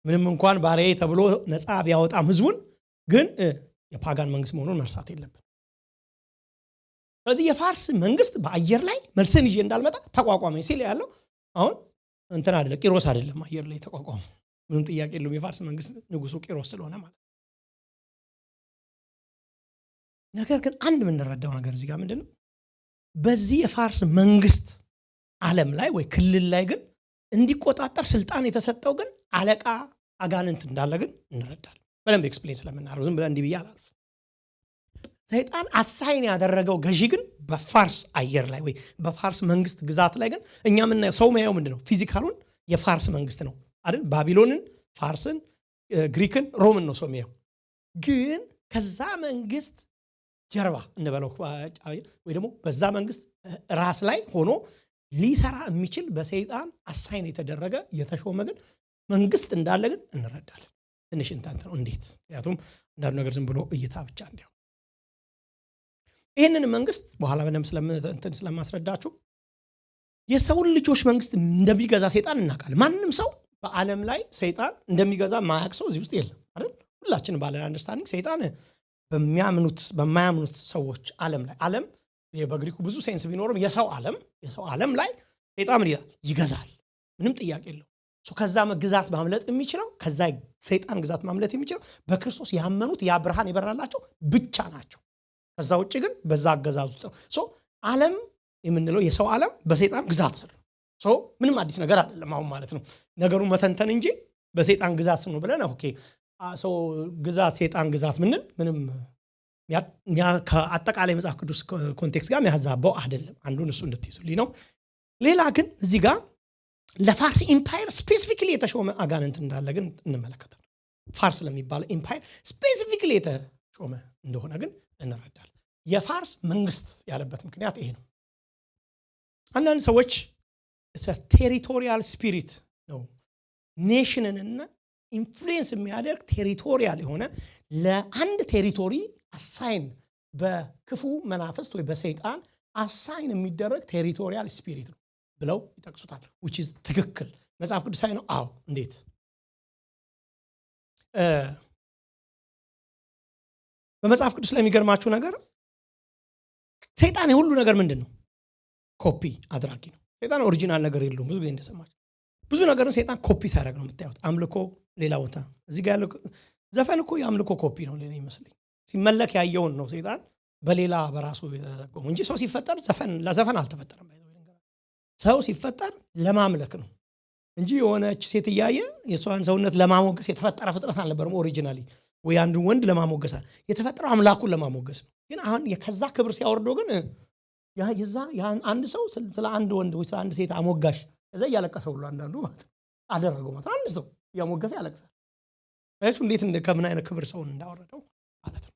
ምንም እንኳን ባሪያዬ ተብሎ ነፃ ቢያወጣም ህዝቡን ግን የፓጋን መንግስት መሆኑን መርሳት የለብን። ስለዚህ የፋርስ መንግስት በአየር ላይ መልስን ይዤ እንዳልመጣ ተቋቋመኝ ሲል ያለው አሁን እንትን አይደለም፣ ቂሮስ አይደለም አየር ላይ ተቋቋመ። ምንም ጥያቄ የለውም። የፋርስ መንግስት ንጉሱ ቂሮስ ስለሆነ ማለት። ነገር ግን አንድ የምንረዳው ነገር እዚህ ጋር ምንድነው? በዚህ የፋርስ መንግስት ዓለም ላይ ወይ ክልል ላይ ግን እንዲቆጣጠር ስልጣን የተሰጠው ግን አለቃ አጋንንት እንዳለ ግን እንረዳለን። በደንብ ኤክስፕሌን ስለምናደርገው ዝም ብለን እንዲህ ብዬ አላልፍ። ሰይጣን አሳይን ያደረገው ገዢ ግን በፋርስ አየር ላይ ወይ በፋርስ መንግስት ግዛት ላይ ግን እኛ የምናየው ሰው የሚያየው ምንድነው? ፊዚካሉን የፋርስ መንግስት ነው አይደል? ባቢሎንን፣ ፋርስን፣ ግሪክን፣ ሮምን ነው ሰው የሚያየው። ግን ከዛ መንግስት ጀርባ እንበለው ወይ ደግሞ በዛ መንግስት ራስ ላይ ሆኖ ሊሰራ የሚችል በሰይጣን አሳይን የተደረገ የተሾመ ግን መንግስት እንዳለ ግን እንረዳለን። ትንሽ እንታንተ ነው እንዴት? ምክንያቱም አንዳንዱ ነገር ዝም ብሎ እይታ ብቻ እንዲያው ይህንን መንግስት በኋላ በደንብ ስለማስረዳችሁ የሰውን ልጆች መንግስት እንደሚገዛ ሰይጣን እናውቃለን። ማንም ሰው በዓለም ላይ ሰይጣን እንደሚገዛ ማያውቅ ሰው እዚህ ውስጥ የለም አይደል? ሁላችን ባለ አንደርስታንዲንግ ሰይጣን በማያምኑት ሰዎች ዓለም ላይ ዓለም በግሪኩ ብዙ ሴንስ ቢኖርም የሰው ዓለም ላይ ሰይጣን ምን ይላል? ይገዛል። ምንም ጥያቄ የለው። ከዛ ግዛት ማምለጥ የሚችለው ከዛ ሰይጣን ግዛት ማምለጥ የሚችለው በክርስቶስ ያመኑት ያ ብርሃን የበራላቸው ብቻ ናቸው። ከዛ ውጪ ግን በዛ አገዛዝ ውስጥ ነው። ዓለም የምንለው የሰው ዓለም በሰይጣን ግዛት ስር ነው። ምንም አዲስ ነገር አይደለም አሁን ማለት ነው። ነገሩን መተንተን እንጂ በሰይጣን ግዛት ስር ነው ብለን ኦኬ ሰው ግዛት ሰይጣን ግዛት ምንም ከአጠቃላይ መጽሐፍ ቅዱስ ኮንቴክስት ጋር የሚያዛባው አይደለም። አንዱን እሱ እንድትይዙልኝ ነው። ሌላ ግን እዚህ ጋር ለፋርስ ኢምፓየር ስፔሲፊክሊ የተሾመ አጋንንት እንዳለ ግን እንመለከታለን። ፋርስ ለሚባለው ኢምፓየር ስፔሲፊክሊ የተሾመ እንደሆነ ግን እንረዳለን። የፋርስ መንግስት ያለበት ምክንያት ይሄ ነው። አንዳንድ ሰዎች ቴሪቶሪያል ስፒሪት ነው ኔሽንንና ኢንፍሉዌንስ የሚያደርግ ቴሪቶሪያል የሆነ ለአንድ ቴሪቶሪ አሳይን በክፉ መናፍስት ወይ በሰይጣን አሳይን የሚደረግ ቴሪቶሪያል ስፒሪት ነው ብለው ይጠቅሱታል። which is ትክክል መጽሐፍ ቅዱሳዊ ነው። አዎ እንዴት? በመጽሐፍ ቅዱስ ላይ የሚገርማችሁ ነገር ሰይጣን የሁሉ ነገር ምንድነው? ኮፒ አድራጊ ነው። ሰይጣን ኦሪጂናል ነገር የለውም። ብዙ ጊዜ እንደሰማችሁ ብዙ ነገርን ሰይጣን ኮፒ ሲያደርግ ነው የምታዩት። አምልኮ ሌላ ቦታ እዚህ ጋር ያለው ዘፈን እኮ የአምልኮ ኮፒ ነው ለኔ ይመስለኝ። ሲመለክ ያየውን ነው ሰይጣን በሌላ በራሱ የተጠቀመው እንጂ ሰው ሲፈጠር ለዘፈን አልተፈጠረም። ሰው ሲፈጠር ለማምለክ ነው እንጂ የሆነች ሴት እያየ የሷን ሰውነት ለማሞገስ የተፈጠረ ፍጥረት አልነበረም። ኦሪጂናሊ ወይ አንዱ ወንድ ለማሞገስ የተፈጠረው አምላኩን ለማሞገስ ነው። ግን አሁን የከዛ ክብር ሲያወርደው ግን አንድ ሰው ስለ አንድ ወንድ ወይ ስለ አንድ ሴት አሞጋሽ እዛ እያለቀሰ ሁሉ አንዳንዱ ማለት አደረገው ማለት አንድ ሰው እያሞገሰ ያለቅሳል። እንዴት ከምን አይነት ክብር ሰውን እንዳወረደው ማለት ነው።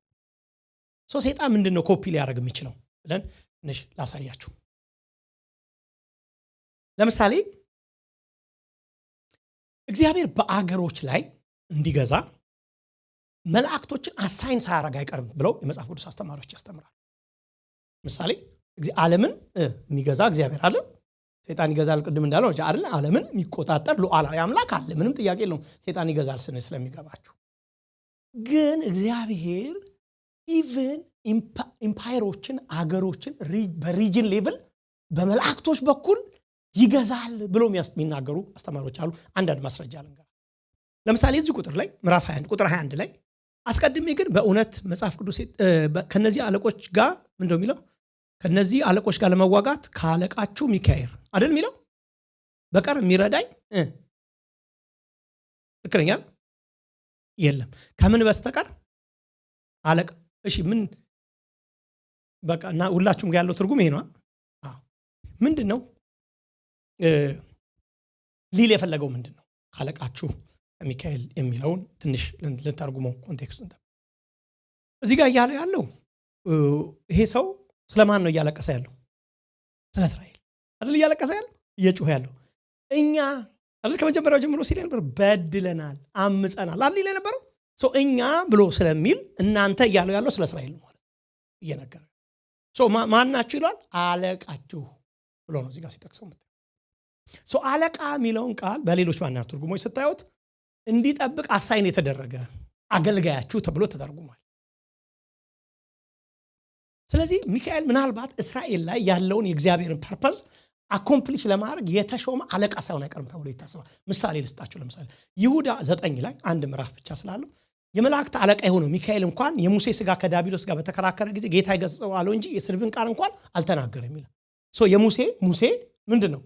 ሰይጣን ምንድነው ኮፒ ሊያደርግ የሚችለው ብለን ትንሽ ላሳያችሁ። ለምሳሌ እግዚአብሔር በአገሮች ላይ እንዲገዛ መላእክቶችን አሳይን ሳያደርግ አይቀርም ብለው የመጽሐፍ ቅዱስ አስተማሪዎች ያስተምራሉ። ምሳሌ ዓለምን የሚገዛ እግዚአብሔር አለ። ሰይጣን ይገዛል ቅድም እንዳለው አይደል? ዓለምን የሚቆጣጠር ሉዓላዊ አምላክ አለ። ምንም ጥያቄ የለውም። ሰይጣን ይገዛል ስለሚገባችሁ። ግን እግዚአብሔር ኢቭን ኢምፓየሮችን አገሮችን በሪጅን ሌቭል በመላእክቶች በኩል ይገዛል ብሎ የሚናገሩ አስተማሪዎች አሉ። አንዳንድ ማስረጃ ልንገር። ለምሳሌ እዚህ ቁጥር ላይ ምዕራፍ 21 ቁጥር 21 ላይ አስቀድሜ ግን በእውነት መጽሐፍ ቅዱስ ከነዚህ አለቆች ጋር ምንድነው የሚለው? ከነዚህ አለቆች ጋር ለመዋጋት ካለቃችሁ ሚካኤል አይደል የሚለው በቀር የሚረዳኝ ትክክለኛ የለም ከምን በስተቀር አለቃ። እሺ ምን በቃ እና ሁላችሁም ጋር ያለው ትርጉም ይሄ ነው። ምንድነው ሊል የፈለገው ምንድነው? ካለቃችሁ ሚካኤል የሚለውን ትንሽ ልተርጉመው ኮንቴክስቱን። እዚህ ጋር እያለ ያለው ይሄ ሰው ስለማን ነው እያለቀሰ ያለው? ስለ እስራኤል አይደል እያለቀሰ ያለው እየጮኸ ያለው። እኛ አይደል ከመጀመሪያው ጀምሮ ሲል ነበር በድለናል፣ አምፀናል አይደል ይለ ነበር። እኛ ብሎ ስለሚል እናንተ እያለው ያለው ስለ እስራኤል ነው ማለት እየነገረ ማናችሁ ይላል? አለቃችሁ ብሎ ነው እዚህ ጋር ሲጠቅሰው። አለቃ የሚለውን ቃል በሌሎች ማናት ትርጉሞች ስታዩት እንዲጠብቅ አሳይን የተደረገ አገልጋያችሁ ተብሎ ተተርጉሟል። ስለዚህ ሚካኤል ምናልባት እስራኤል ላይ ያለውን የእግዚአብሔርን ፐርፐዝ አኮምፕሊሽ ለማድረግ የተሾመ አለቃ ሳይሆን አይቀርም ተብሎ ይታሰባል። ምሳሌ ልስጣችሁ። ለምሳሌ ይሁዳ 9 ላይ አንድ ምዕራፍ ብቻ ስላለው የመላእክት አለቃ የሆነው ሚካኤል እንኳን የሙሴ ስጋ ከዳቢሎስ ጋር በተከራከረ ጊዜ ጌታ ይገሥጸው አለው እንጂ የስድብን ቃል እንኳን አልተናገረም ይላል። ሙሴ ምንድነው?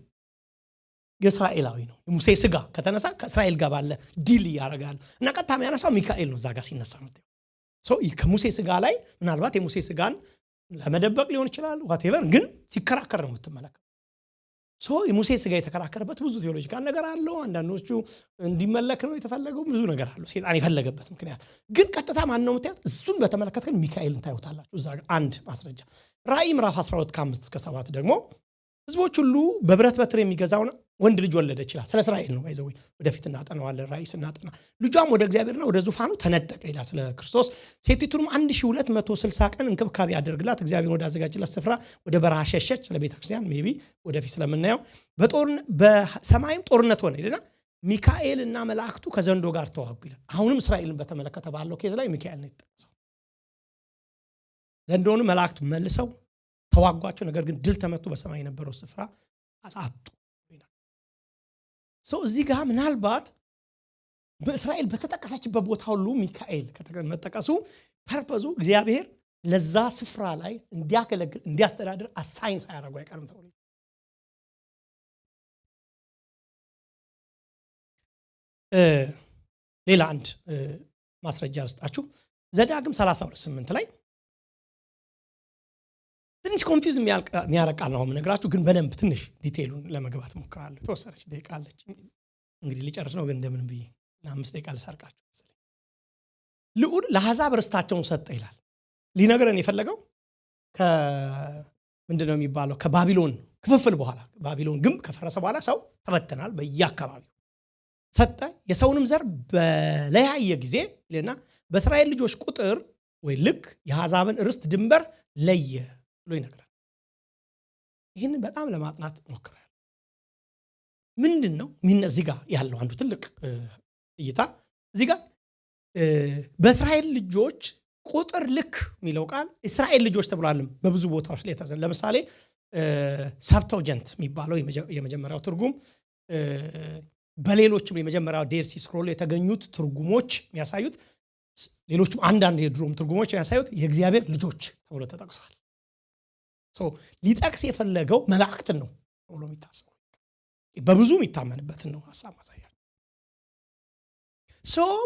የእስራኤላዊ ነው። የሙሴ ስጋ ከተነሳ ከእስራኤል ጋር ባለ ዲል ያደርጋል እና ቀጥታ የሚያነሳው ሚካኤል ነው። እዛ ጋር ሲነሳ ነው ከሙሴ ስጋ ላይ ምናልባት የሙሴ ስጋን ለመደበቅ ሊሆን ይችላል ዋቴቨር፣ ግን ሲከራከር ነው የምትመለከተው። የሙሴ ስጋ የተከራከረበት ብዙ ቴዎሎጂካል ነገር አለው። አንዳንዶቹ እንዲመለክ ነው የተፈለገው፣ ብዙ ነገር አለው ሰይጣን የፈለገበት ምክንያት። ግን ቀጥታ ማን ነው የምታዩት? እሱን በተመለከተ ግን ሚካኤልን ታዩታላችሁ። እዛ ጋር አንድ ማስረጃ ራእይ ምዕራፍ 12 ከ5 እስከ 7 ደግሞ ህዝቦች ሁሉ በብረት በትር የሚገዛው ወንድ ልጅ ወለደ ይችላል። ስለ እስራኤል ነው ባይዘው ወደፊት እናጠናዋለን። ራእይ ስናጠና ልጇም ወደ እግዚአብሔርና ወደ ዙፋኑ ተነጠቀ ይላል ስለ ክርስቶስ። ሴቲቱም 1260 ቀን እንክብካቤ ያደርግላት እግዚአብሔር ወደ አዘጋጅላት ስፍራ ወደ በረሃ ሸሸች። ለቤተ ክርስቲያን ሜቢ ወደፊት ስለምናየው በሰማይም ጦርነት ሆነ ይልና ሚካኤልና መላእክቱ ከዘንዶ ጋር ተዋጉ ይላል። አሁንም እስራኤልን በተመለከተ ባለው ኬዝ ላይ ሚካኤል ነው የተጠቀሰው። ዘንዶውን መላእክቱ መልሰው ተዋጓቸው፣ ነገር ግን ድል ተመቱ፣ በሰማይ የነበረው ስፍራ አጡ። እዚህ ጋር ምናልባት በእስራኤል በተጠቀሰችበት ቦታ ሁሉ ሚካኤል መጠቀሱ ፐርፐዙ እግዚአብሔር ለዛ ስፍራ ላይ እንዲያገለግል እንዲያስተዳድር አሳይን ሳያደርጉ አይቀርም ተብሎ ሌላ አንድ ማስረጃ ልስጣችሁ። ዘዳግም 32:8 ላይ ትንሽ ኮንፊውዝ የሚያረቃል ነው የምነግራችሁ፣ ግን በደንብ ትንሽ ዲቴይሉን ለመግባት ሞክራለሁ። ተወሰነች ደቂቃ አለች እንግዲህ ሊጨርስ ነው፣ ግን እንደምን ብዬ ለ5 ደቂቃ ልሰርቃችሁ መሰለኝ። ልዑል ለአሕዛብ ርስታቸውን ሰጠ ይላል። ሊነግረን የፈለገው ምንድነው የሚባለው? ከባቢሎን ክፍፍል በኋላ ባቢሎን ግንብ ከፈረሰ በኋላ ሰው ተበተናል በየአካባቢው ሰጠ። የሰውንም ዘር በለያየ ጊዜ ለና በእስራኤል ልጆች ቁጥር ወይ ልክ የአሕዛብን ርስት ድንበር ለየ ብሎ ይነግራል። ይህንን በጣም ለማጥናት ሞክራለሁ። ምንድነው እዚህ ጋር ያለው አንዱ ትልቅ እይታ እዚህ ጋር በእስራኤል ልጆች ቁጥር ልክ የሚለው ቃል እስራኤል ልጆች ተብሏልም በብዙ ቦታዎች ላይ ተዘን። ለምሳሌ ሰብቶጀንት የሚባለው የመጀመሪያው ትርጉም በሌሎችም የመጀመሪያው ዴርሲ ስክሮል የተገኙት ትርጉሞች የሚያሳዩት ሌሎችም አንዳንድ የድሮም ትርጉሞች የሚያሳዩት የእግዚአብሔር ልጆች ተብሎ ተጠቅሷል። ሊጠቅስ የፈለገው መላእክትን ነው ተብሎ የሚታሰበው በብዙ የሚታመንበትን ነው ሐሳብ ማሳያ።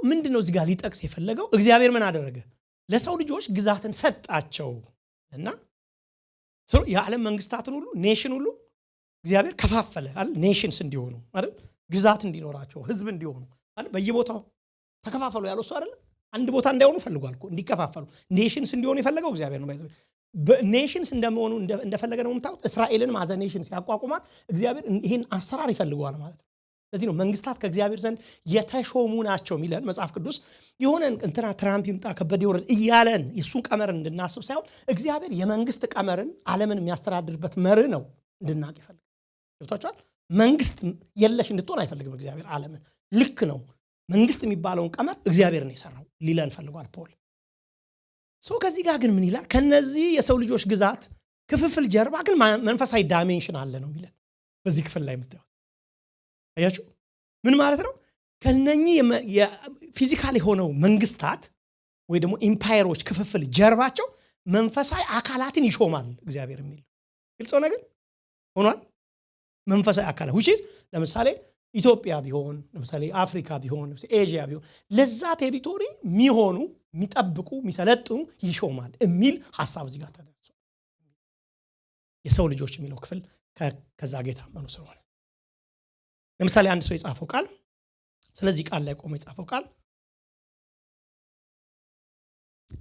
ምንድነው እዚህ ጋር ሊጠቅስ የፈለገው? እግዚአብሔር ምን አደረገ? ለሰው ልጆች ግዛትን ሰጣቸው እና የዓለም መንግስታትን ሁሉ ኔሽን ሁሉ እግዚአብሔር ከፋፈለ አይደል? ኔሽንስ እንዲሆኑ አይደል? ግዛት እንዲኖራቸው ህዝብ እንዲሆኑ አይደል? በየቦታው ተከፋፈሉ ያለው እሱ አይደል? አንድ ቦታ እንዳይሆኑ ፈልጓል እኮ እንዲከፋፈሉ ኔሽንስ እንዲሆኑ የፈለገው እግዚአብሔር ነው። ባይዘው በኔሽንስ እንደመሆኑ እንደፈለገ ነው የምታውቁት። እስራኤልን ማዘ ኔሽንስ ያቋቁማት እግዚአብሔር ይሄን አሰራር ይፈልገዋል ማለት ነው። ስለዚህ ነው መንግስታት ከእግዚአብሔር ዘንድ የተሾሙ ናቸው የሚለን መጽሐፍ ቅዱስ። የሆነ እንትና ትራምፕ ይምጣ ከበደ ይወርድ እያለን የሱን ቀመርን እንድናስብ ሳይሆን እግዚአብሔር የመንግስት ቀመርን ዓለምን የሚያስተዳድርበት መርህ ነው እንድናቅ ይፈልጋል። ገብታችኋል? መንግስት የለሽ እንድትሆን አይፈልግም እግዚአብሔር ዓለምን። ልክ ነው መንግስት የሚባለውን ቀመር እግዚአብሔር ነው የሰራው ሊለን ፈልጓል ፖል። ከዚህ ጋር ግን ምን ይላል? ከነዚህ የሰው ልጆች ግዛት ክፍፍል ጀርባ ግን መንፈሳዊ ዳይሜንሽን አለ ነው የሚለን በዚህ ክፍል ላይ የምታዩት። አያችሁ ምን ማለት ነው? ከነኚህ የፊዚካል የሆነው መንግስታት ወይ ደግሞ ኢምፓየሮች ክፍፍል ጀርባቸው መንፈሳዊ አካላትን ይሾማል እግዚአብሔር የሚል ግልጽ ነገር ሆኗል። መንፈሳዊ አካላት which is ለምሳሌ ኢትዮጵያ ቢሆን፣ ለምሳሌ አፍሪካ ቢሆን፣ ኤዥያ ቢሆን ለዛ ቴሪቶሪ የሚሆኑ የሚጠብቁ የሚሰለጥኑ ይሾማል የሚል ሐሳብ እዚህ ጋር ተደርሷል። የሰው ልጆች የሚለው ክፍል ከዛ ጌታ ማኑ ስለሆነ ለምሳሌ አንድ ሰው የጻፈው ቃል ስለዚህ ቃል ላይ ቆሞ የጻፈው ቃል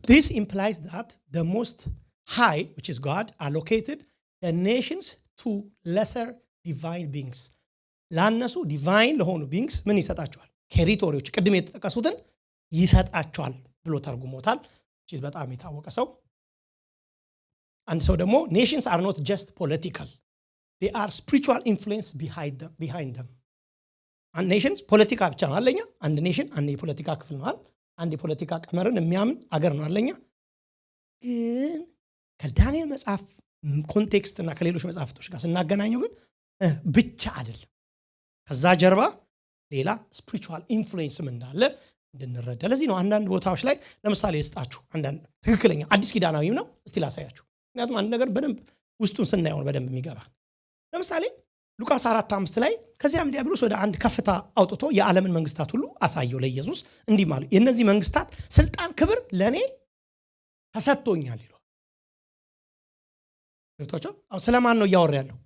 this implies that the most high which is God allocated the nations to lesser divine beings ላነሱ ዲቫይን ለሆኑ ቢንግስ ምን ይሰጣቸዋል? ቴሪቶሪዎች ቅድም የተጠቀሱትን ይሰጣቸዋል ብሎ ተርጉሞታል። እቺ በጣም የታወቀ ሰው። አንድ ሰው ደግሞ nations are not just political they are spiritual influence behind them አንድ ኔሽን ፖለቲካ ብቻ ነው አለኛ። አንድ ኔሽን አንድ የፖለቲካ ክፍል ነው። አንድ የፖለቲካ ቀመርን የሚያምን አገር ነው አለኛ። ግን ከዳንኤል መጽሐፍ ኮንቴክስት እና ከሌሎች መጽሐፍቶች ጋር ስናገናኘው ግን ብቻ አይደለም። ከዛ ጀርባ ሌላ ስፒሪቹዋል ኢንፍሉዌንስም እንዳለ እንድንረዳ። ለዚህ ነው አንዳንድ ቦታዎች ላይ ለምሳሌ ልስጣችሁ። አንዳንድ ትክክለኛ አዲስ ኪዳናዊም ነው። እስቲ ላሳያችሁ። ምክንያቱም አንድ ነገር በደንብ ውስጡን ስናየው በደንብ የሚገባ። ለምሳሌ ሉቃስ 4:5 ላይ ከዚያም ዲያብሎስ ወደ አንድ ከፍታ አውጥቶ የዓለምን መንግስታት ሁሉ አሳየው ለኢየሱስ እንዲህ ማለት የእነዚህ መንግስታት ስልጣን፣ ክብር ለኔ ተሰጥቶኛል ይላል። ገብቷችሁ? አሁን ስለማን ነው እያወራ ያለው?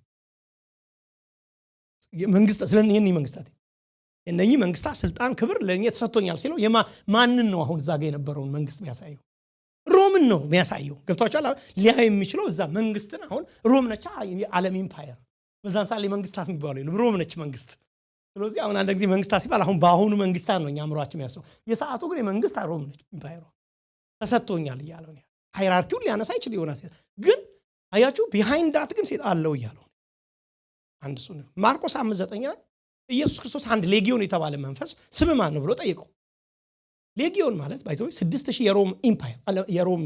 መንግስታት ስለነኚህ መንግስታት የነኚህ መንግስታት ስልጣን፣ ክብር ለኔ ተሰጥቶኛል ሲለው ማንን ነው አሁን እዛ ጋር የነበረውን መንግስት የሚያሳየው? ሮምን ነው የሚያሳየው። ገብቷችሁ? ሊያይ የሚችለው እዛ መንግስትን አሁን ሮም ነች የዓለም ኢምፓየር። በዛን ሳለ መንግስታት የሚባለው ሮም ነች መንግስት። ስለዚህ አሁን አንድ ጊዜ መንግስታት ሲባል አሁን በአሁኑ መንግስታት ነው እኛ አምሯችን ያሰው። የሰዓቱ ግን የመንግስት ሮም ነች ኢምፓየሯ ተሰጥቶኛል እያለው ነው። ሃይራርኪውን ሊያነሳ ይችል ይሆናል። ግን አያችሁ ቢሃይንድ ዳት ግን ሴት አለው እያለው አንድ እሱ ነው። ማርቆስ 5:9 ላይ ኢየሱስ ክርስቶስ አንድ ሌጊዮን የተባለ መንፈስ ስም ማን ነው ብሎ ጠየቀው። ሌጊዮን ማለት ባይዘው 6000 የሮም ኢምፓየር የሮም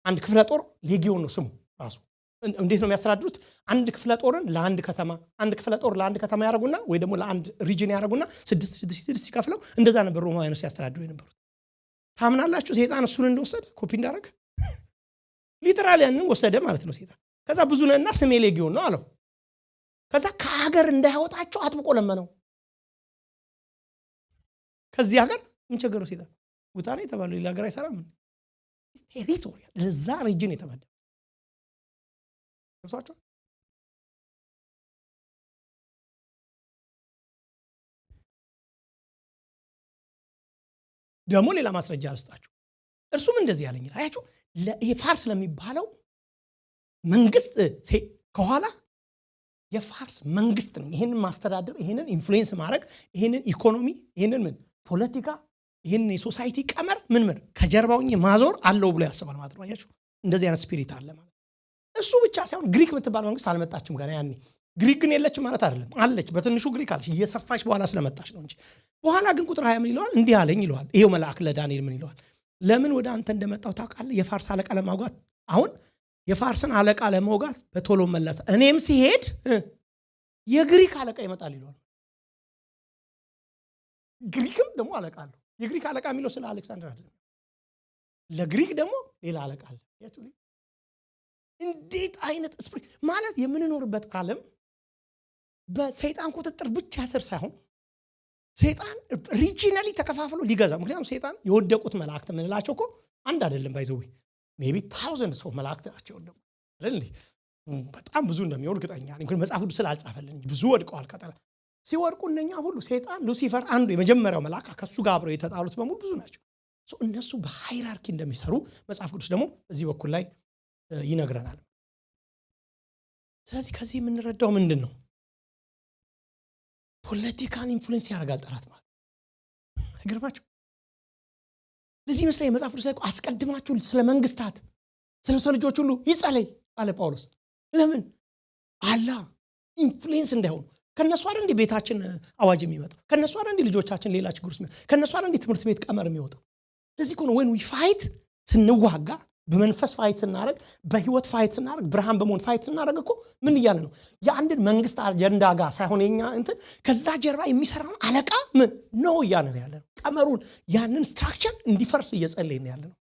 አንድ ክፍለ ጦር ሌጊዮን ነው ስሙ ራሱ። እንዴት ነው የሚያስተዳድሩት? አንድ ክፍለ ጦርን ለአንድ ከተማ አንድ ክፍለ ጦር ለአንድ ከተማ ያደርጉና ወይ ደግሞ ለአንድ ሪጅን ያደርጉና 6 ሲከፍለው እንደዛ ነበር ሮማውያኖስ ያስተዳድሩ የነበሩት። ታምናላችሁ ሰይጣን እሱን እንደወሰደ ኮፒ እንዳደረገ? ሊተራሊ ያንን ወሰደ ማለት ነው ሰይጣን። ከዛ ብዙ ነውና ስሜ ሌጊዮን ነው አለው። ከዛ ከሀገር እንዳይወጣቸው አጥብቆ ለመነው። ከዚህ ሀገር ምን ቸገረው ሰይጣን? ውጣኔ የተባለው ሌላ ሀገር አይሰራም። ቴሪቶሪያል ለዛ ሪጅን የተመደበ ገብቷችሁ? ደግሞ ሌላ ማስረጃ አልስጣችሁ። እርሱም እንደዚህ ያለኝ አያችሁ ይሄ ፋርስ ለሚባለው መንግስት ከኋላ የፋርስ መንግስት ነኝ፣ ይሄንን ማስተዳደር፣ ይሄንን ኢንፍሉዌንስ ማድረግ፣ ይሄንን ኢኮኖሚ፣ ይሄንን ምን ፖለቲካ፣ ይሄንን የሶሳይቲ ቀመር ምን ከጀርባውኝ ማዞር አለው ብሎ ያስባል ማለት ነው። አያችሁ እንደዚህ አይነት ስፒሪት አለ ማለት። እሱ ብቻ ሳይሆን ግሪክ የምትባል መንግስት አልመጣችም ገና ያኔ። ግሪክ ግን የለችም ማለት አይደለም፣ አለች። በትንሹ ግሪክ አለች፣ እየሰፋች በኋላ ስለመጣች ነው እንጂ። በኋላ ግን ቁጥር 20 ምን ይለዋል? እንዲህ አለኝ ይለዋል። ይሄው መልአክ ለዳንኤል ምን ይለዋል? ለምን ወደ አንተ እንደመጣው ታውቃለህ? የፋርስ አለቃ ለማውጋት። አሁን የፋርስን አለቃ ለማውጋት በቶሎ መለሰ። እኔም ሲሄድ የግሪክ አለቃ ይመጣል ይለዋል። ግሪክም ደግሞ አለቃ አለው። የግሪክ አለቃ የሚለው ስለ አሌክሳንደር አይደለም። ለግሪክ ደግሞ ሌላ አለቃ አለ። እንዴት አይነት ስፕሪ ማለት የምንኖርበት ዓለም በሰይጣን ቁጥጥር ብቻ ስር ሳይሆን ሰይጣን ሪጂናሊ ተከፋፍሎ ሊገዛ። ምክንያቱም ሰይጣን የወደቁት መላእክት ምንላቸው እኮ አንድ አይደለም። ባይዘው ሜቢ ታውዘንድስ ኦፍ መላእክት ናቸው የወደቁት አይደል? በጣም ብዙ እንደሚወድቅ እርግጠኛ ነኝ። ግን መጽሐፍ ቅዱስ ስላልጻፈልን ብዙ ወድቀዋል። ከተለ ሲወድቁ እነኛ ሁሉ ሰይጣን ሉሲፈር አንዱ የመጀመሪያው መልአክ ከሱ ጋር አብረው የተጣሉት በሙሉ ብዙ ናቸው። እነሱ በሃይራርኪ እንደሚሰሩ መጽሐፍ ቅዱስ ደግሞ በዚህ በኩል ላይ ይነግረናል። ስለዚህ ከዚህ የምንረዳው ምንድን ነው? ፖለቲካን ኢንፍሉዌንስ ያደርጋል ጠላት ማለት አይገርማችሁ? ለዚህ መስለኝ መጽሐፍ ቅዱስ ላይ አስቀድማችሁ ስለ መንግስታት ስለ ሰው ልጆች ሁሉ ይጸለይ አለ ጳውሎስ። ለምን? አላህ ኢንፍሉዌንስ እንዳይሆኑ። ከነሱ አይደል እንደ ቤታችን አዋጅ የሚመጣው፣ ከነሱ አይደል እንደ ልጆቻችን ሌላ ችግር ውስጥ፣ ከነሱ አይደል እንደ ትምህርት ቤት ቀመር የሚወጣው። ለዚህ እኮ ነው when we fight ስንዋጋ በመንፈስ ፋይት ስናደርግ በህይወት ፋይት ስናደርግ ብርሃን በመሆን ፋይት ስናደርግ እኮ ምን እያለ ነው? የአንድን መንግስት አጀንዳ ጋር ሳይሆን የኛ እንትን ከዛ ጀርባ የሚሰራውን አለቃ ምን ነው እያለ ነው ያለ ነው። ቀመሩን ያንን ስትራክቸር እንዲፈርስ እየጸለይን ያለ ነው።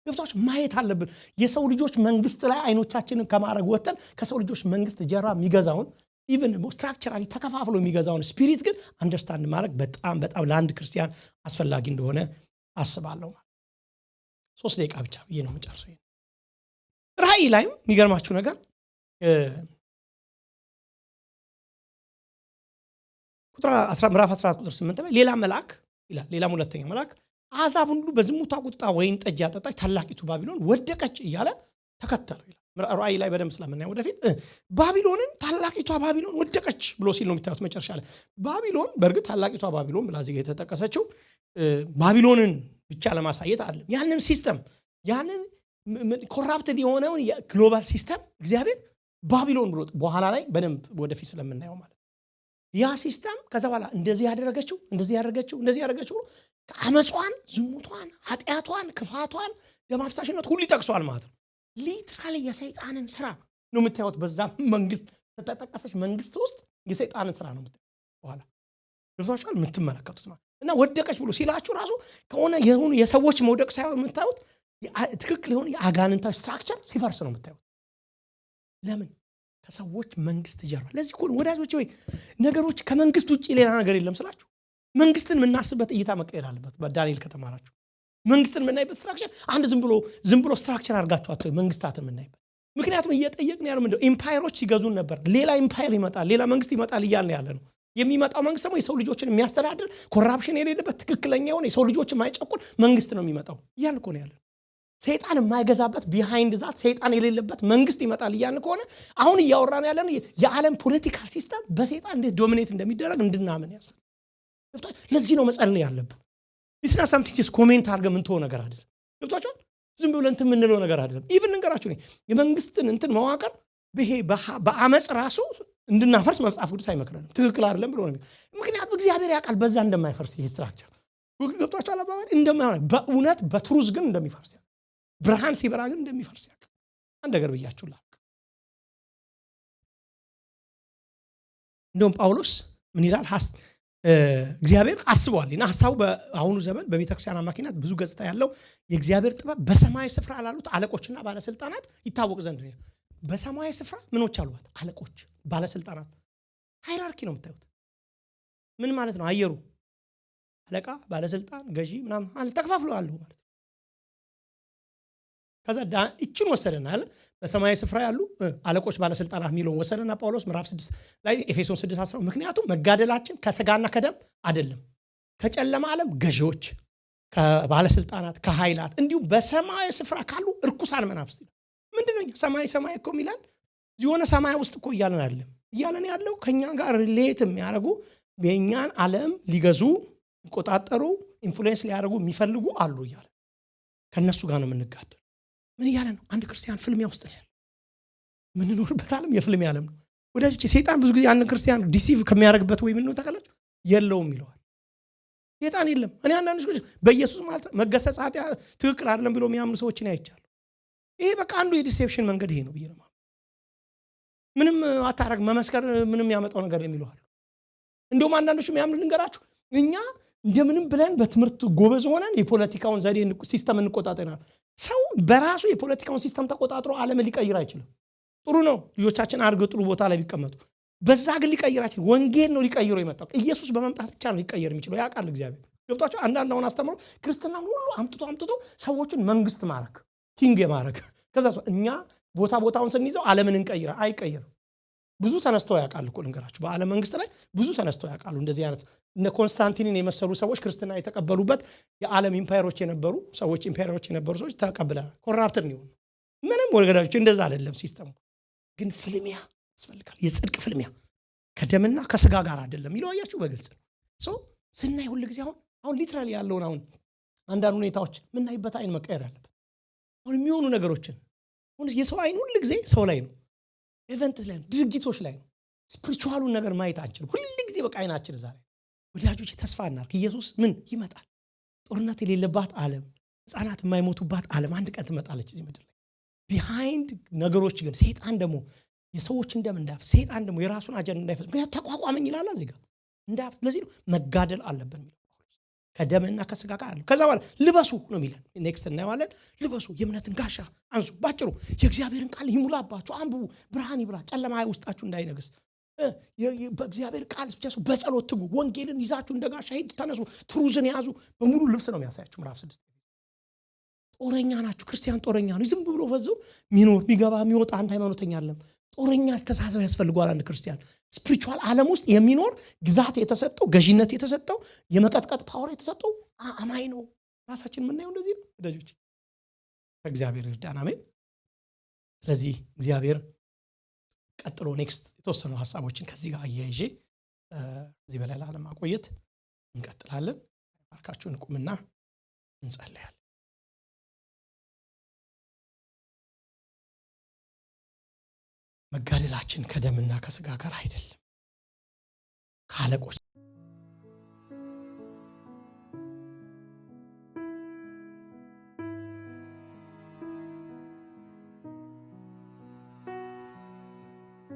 ገብታችሁ ማየት አለብን። የሰው ልጆች መንግስት ላይ አይኖቻችንን ከማድረግ ወጥተን ከሰው ልጆች መንግስት ጀርባ የሚገዛውን ኢቭን ስትራክቸራሊ ተከፋፍሎ የሚገዛውን ስፒሪት ግን አንደርስታንድ ማድረግ በጣም በጣም ለአንድ ክርስቲያን አስፈላጊ እንደሆነ አስባለሁ። 3 ደቂቃ ብቻ ብዬ ነው የምጨርሰው። ራእይ ላይም የሚገርማችሁ ነገር ምዕራፍ 14 ቁጥር 8 ላይ ሌላ መልአክ ይላል፣ ሌላም ሁለተኛ መልአክ አሕዛብ ሁሉ በዝሙቷ ቁጣ ወይን ጠጅ ያጠጣች ታላቂቱ ባቢሎን ወደቀች እያለ ተከተለው ይላል። ራእይ ላይ በደንብ ስለምናየው ወደፊት ባቢሎንን ታላቂቷ ባቢሎን ወደቀች ብሎ ሲል ነው የሚታዩት። መጨረሻ ላይ ባቢሎን በእርግጥ ታላቂቷ ባቢሎን ብላ እዚህ የተጠቀሰችው ባቢሎንን ብቻ ለማሳየት አይደለም። ያንን ሲስተም ያንን ኮራፕትድ የሆነውን የግሎባል ሲስተም እግዚአብሔር ባቢሎን ብሎ በኋላ ላይ በደንብ ወደፊት ስለምናየው ማለት ያ ሲስተም ከዛ በኋላ እንደዚህ ያደረገችው አመጿን፣ ዝሙቷን፣ ኃጢአቷን፣ ክፋቷን፣ ደም አፍሳሽነት ሁሉ ይጠቅሷል ማለት ነው። ሊትራሊ የሰይጣንን ስራ ነው የምታዩት። በዛ መንግስት ተጠቀሰች መንግስት ውስጥ የሰይጣንን ስራ ነው የምታዩት በኋላ ገብቷችኋል የምትመለከቱት ማለት እና ወደቀች ብሎ ሲላችሁ ራሱ ከሆነ የሆኑ የሰዎች መውደቅ ሳይሆን የምታዩት ትክክል የሆነ የአጋንንታዊ ስትራክቸር ሲፈርስ ነው የምታዩት። ለምን? ከሰዎች መንግስት ጀርባ። ለዚህ እኮ ወዳጆች ወይ ነገሮች ከመንግስት ውጪ ሌላ ነገር የለም ስላችሁ መንግስትን የምናስበት እይታ መቀየር አለበት። በዳንኤል ከተማራችሁ መንግስትን የምናይበት ስትራክቸር አንድ ዝም ብሎ ስትራክቸር አድርጋችሁ አትወይ መንግስታትን የምናይበት። ምክንያቱም እየጠየቅን ያለው ምንድነው? ኢምፓየሮች ሲገዙን ነበር። ሌላ ኢምፓየር ይመጣል፣ ሌላ መንግስት ይመጣል እያልን ያለ ነው። የሚመጣው መንግስት ደግሞ የሰው ልጆችን የሚያስተዳድር ኮራፕሽን የሌለበት ትክክለኛ የሆነ የሰው ልጆችን የማይጨቁን መንግስት ነው የሚመጣው እያልን እኮ ነው ያለ። ሰይጣን የማይገዛበት ቢሃይንድ ዛት ሰይጣን የሌለበት መንግስት ይመጣል እያልን ከሆነ አሁን እያወራን ያለን የዓለም ፖለቲካል ሲስተም በሰይጣን እንዴት ዶሚኔት እንደሚደረግ እንድናምን ያስፈልጋል። ለዚህ ነው መጸለይ ያለብን። ኢስና ሳምቲንግስ ኮሜንት አድርገን ምን ተወው ነገር አይደለም። ገብቷችኋል? ዝም ብለን እንትን የምንለው ነገር አይደለም። ኢቭን እንገራችሁ ነው የመንግስትን እንትን መዋቅር በአመጽ ራሱ እንድናፈርስ መጽሐፍ ቅዱስ አይመክረንም። ትክክል አይደለም ብሎ ነው። ምክንያቱም እግዚአብሔር ያውቃል በዛ እንደማይፈርስ ይሄ ስትራክቸር ገብቷችኋል? አባባል እንደማይሆን በእውነት በትሩዝ ግን እንደሚፈርስ ያውቃል። ብርሃን ሲበራ ግን እንደሚፈርስ ያውቃል። አንድ ነገር ብያችሁላል። እንደውም ጳውሎስ ምን ይላል? እግዚአብሔር አስቧል እና ሐሳቡ በአሁኑ ዘመን በቤተክርስቲያን አማካኝነት ብዙ ገጽታ ያለው የእግዚአብሔር ጥበብ በሰማያዊ ስፍራ ላሉት አለቆችና ባለስልጣናት ይታወቅ ዘንድ ነው። በሰማያዊ ስፍራ ምኖች አሉት? አለቆች፣ ባለስልጣናት። ሃይራርኪ ነው የምታዩት። ምን ማለት ነው? አየሩ አለቃ፣ ባለስልጣን፣ ገዢ ምናምን አለ ተከፋፍለው አለው ማለት ነው። ከዛ እቺን ወሰደና አለ በሰማያዊ ስፍራ ያሉ አለቆች ባለስልጣናት የሚለውን ወሰደና ጳውሎስ ምዕራፍ 6 ላይ ኤፌሶን 6:10 ምክንያቱም መጋደላችን ከስጋና ከደም አይደለም ከጨለማ ዓለም ገዢዎች፣ ከባለስልጣናት፣ ከኃይላት እንዲሁም በሰማያዊ ስፍራ ካሉ እርኩሳን መናፍስት። ምንድነው ሰማይ እኮ ሚላል የሆነ ሰማይ ውስጥ እኮ እያለን አይደለም እያለን ያለው ከኛ ጋር ሪሌት የሚያደርጉ የኛን ዓለም ሊገዙ ሊቆጣጠሩ ኢንፍሉዌንስ ሊያደርጉ የሚፈልጉ አሉ እያለ ከነሱ ጋር ነው የምንጋደል። ምን እያለ ነው? አንድ ክርስቲያን ፍልሚያ ውስጥ ነው ያለው። ምን ኖርበት ዓለም የፍልሚያ ዓለም ነው ወዳጆች። ሰይጣን ብዙ ጊዜ አንድ ክርስቲያን ዲሲቭ ከሚያደርግበት ወይ ምን ነው ታውቃላችሁ? የለውም ይለዋል። ሰይጣን የለም። እኔ አንዳንድ ሰዎች በኢየሱስ ማለት መገሰጽ ኃጢአት ትክክል አይደለም ብሎ የሚያምኑ ሰዎችን አይቻለሁ። ይሄ በቃ አንዱ የዲሴፕሽን መንገድ ይሄ ነው ብዬ ነው። ምንም አታረግ መመስከር ምንም ያመጣው ነገር የሚለዋል። እንደውም አንዳንዶቹ የሚያምኑ ልንገራችሁ እኛ እንደምንም ብለን በትምህርት ጎበዝ ሆነን የፖለቲካውን ዘዴ ሲስተም እንቆጣጠራለን። ሰው በራሱ የፖለቲካውን ሲስተም ተቆጣጥሮ ዓለም ሊቀይር አይችልም። ጥሩ ነው ልጆቻችን አድርገው ጥሩ ቦታ ላይ ቢቀመጡ፣ በዛ ግን ሊቀይር አይችልም። ወንጌል ነው ሊቀይረው የመጣው። ኢየሱስ በመምጣት ብቻ ነው ሊቀይር የሚችለው። ያውቃል እግዚአብሔር። ገብቷችሁ? አንዳንድ አሁን አስተምሮ ክርስትናን ሁሉ አምጥቶ ሰዎችን መንግስት ማረክ ኪንግ የማረክ ከዛ እኛ ቦታውን ስንይዘው ዓለምን አይቀይርም። ብዙ ተነስተው ያውቃል እኮ ልንገራችሁ። በዓለም መንግስት ላይ ብዙ ተነስተው ያውቃሉ። እንደዚህ አይነት እነ ኮንስታንቲንን የመሰሉ ሰዎች ክርስትና የተቀበሉበት የዓለም ኢምፓየሮች የነበሩ ሰዎች ተቀብለናል። ኮራፕትድ ነው ምንም ወገዳጆች እንደዛ አይደለም ሲስተሙ። ግን ፍልሚያ ያስፈልጋል። የጽድቅ ፍልሚያ ከደምና ከስጋ ጋር አይደለም ይለዋያችሁ በግልጽ ነው። ስናይ ሁሉ ጊዜ አሁን ሊትራሊ ያለውን አሁን አንዳንድ ሁኔታዎች ምናይበት አይን መቀየር ያለበት። አሁን የሚሆኑ ነገሮችን የሰው አይን ሁሉ ጊዜ ሰው ላይ ነው፣ ኢቨንትስ ላይ ነው፣ ድርጊቶች ላይ ነው። ስፒሪቹዋሉን ነገር ማየት አንችልም። ሁሉ ጊዜ በቃ አይናችን እዛ ላይ። ወዳጆች ተስፋ እናድርግ። ኢየሱስ ምን ይመጣል? ጦርነት የሌለባት ዓለም፣ ህፃናት የማይሞቱባት ዓለም አንድ ቀን ትመጣለች እዚህ ምድር ላይ። ቢሃይንድ ነገሮች ግን ሰይጣን ደግሞ የሰዎች እንደምንዳፍ ሰይጣን ደግሞ የራሱን አጀንዳ እንዳይፈጽም ምክንያቱም ተቋቋመኝ ይላል እዚህ ጋር እንዳፍ። ለዚህ ነው መጋደል አለብን የሚለው ከደምና ከስጋ ጋር አለ። ከዛ በኋላ ልበሱ ነው የሚለን። ኔክስት እናየዋለን። ልበሱ የእምነትን ጋሻ አንሱ። ባጭሩ የእግዚአብሔርን ቃል ይሙላባችሁ፣ አንብቡ፣ ብርሃን ይብራ፣ ጨለማ ውስጣችሁ እንዳይነግስ። በእግዚአብሔር ቃል ብቻ በጸሎት ትጉ፣ ወንጌልን ይዛችሁ እንደ ጋሻ ሂድ፣ ተነሱ፣ ትሩዝን ያዙ። በሙሉ ልብስ ነው የሚያሳያችሁ ምዕራፍ 6። ጦረኛ ናችሁ። ክርስቲያን ጦረኛ ነው። ዝም ብሎ ፈዘው ሚኖር ሚገባ የሚወጣ አንድ ሃይማኖተኛ አይደለም። ጦረኛ አስተሳሰብ ያስፈልገዋል አንድ ክርስቲያን። ስፒሪቹዋል ዓለም ውስጥ የሚኖር ግዛት የተሰጠው ገዢነት የተሰጠው የመቀጥቀጥ ፓወር የተሰጠው አማኝ ነው። ራሳችን የምናየው እንደዚህ ነው ወዳጆች። እግዚአብሔር ይርዳን። አሜን። ስለዚህ እግዚአብሔር ቀጥሎ ኔክስት የተወሰኑ ሐሳቦችን ከዚህ ጋር አያይዤ ከዚህ በላይ ላለማቆየት እንቀጥላለን። ባርካችሁን ቁምና እንጸልያለን። መጋደላችን ከደምና ከስጋ ጋር አይደለም። ከአለቆች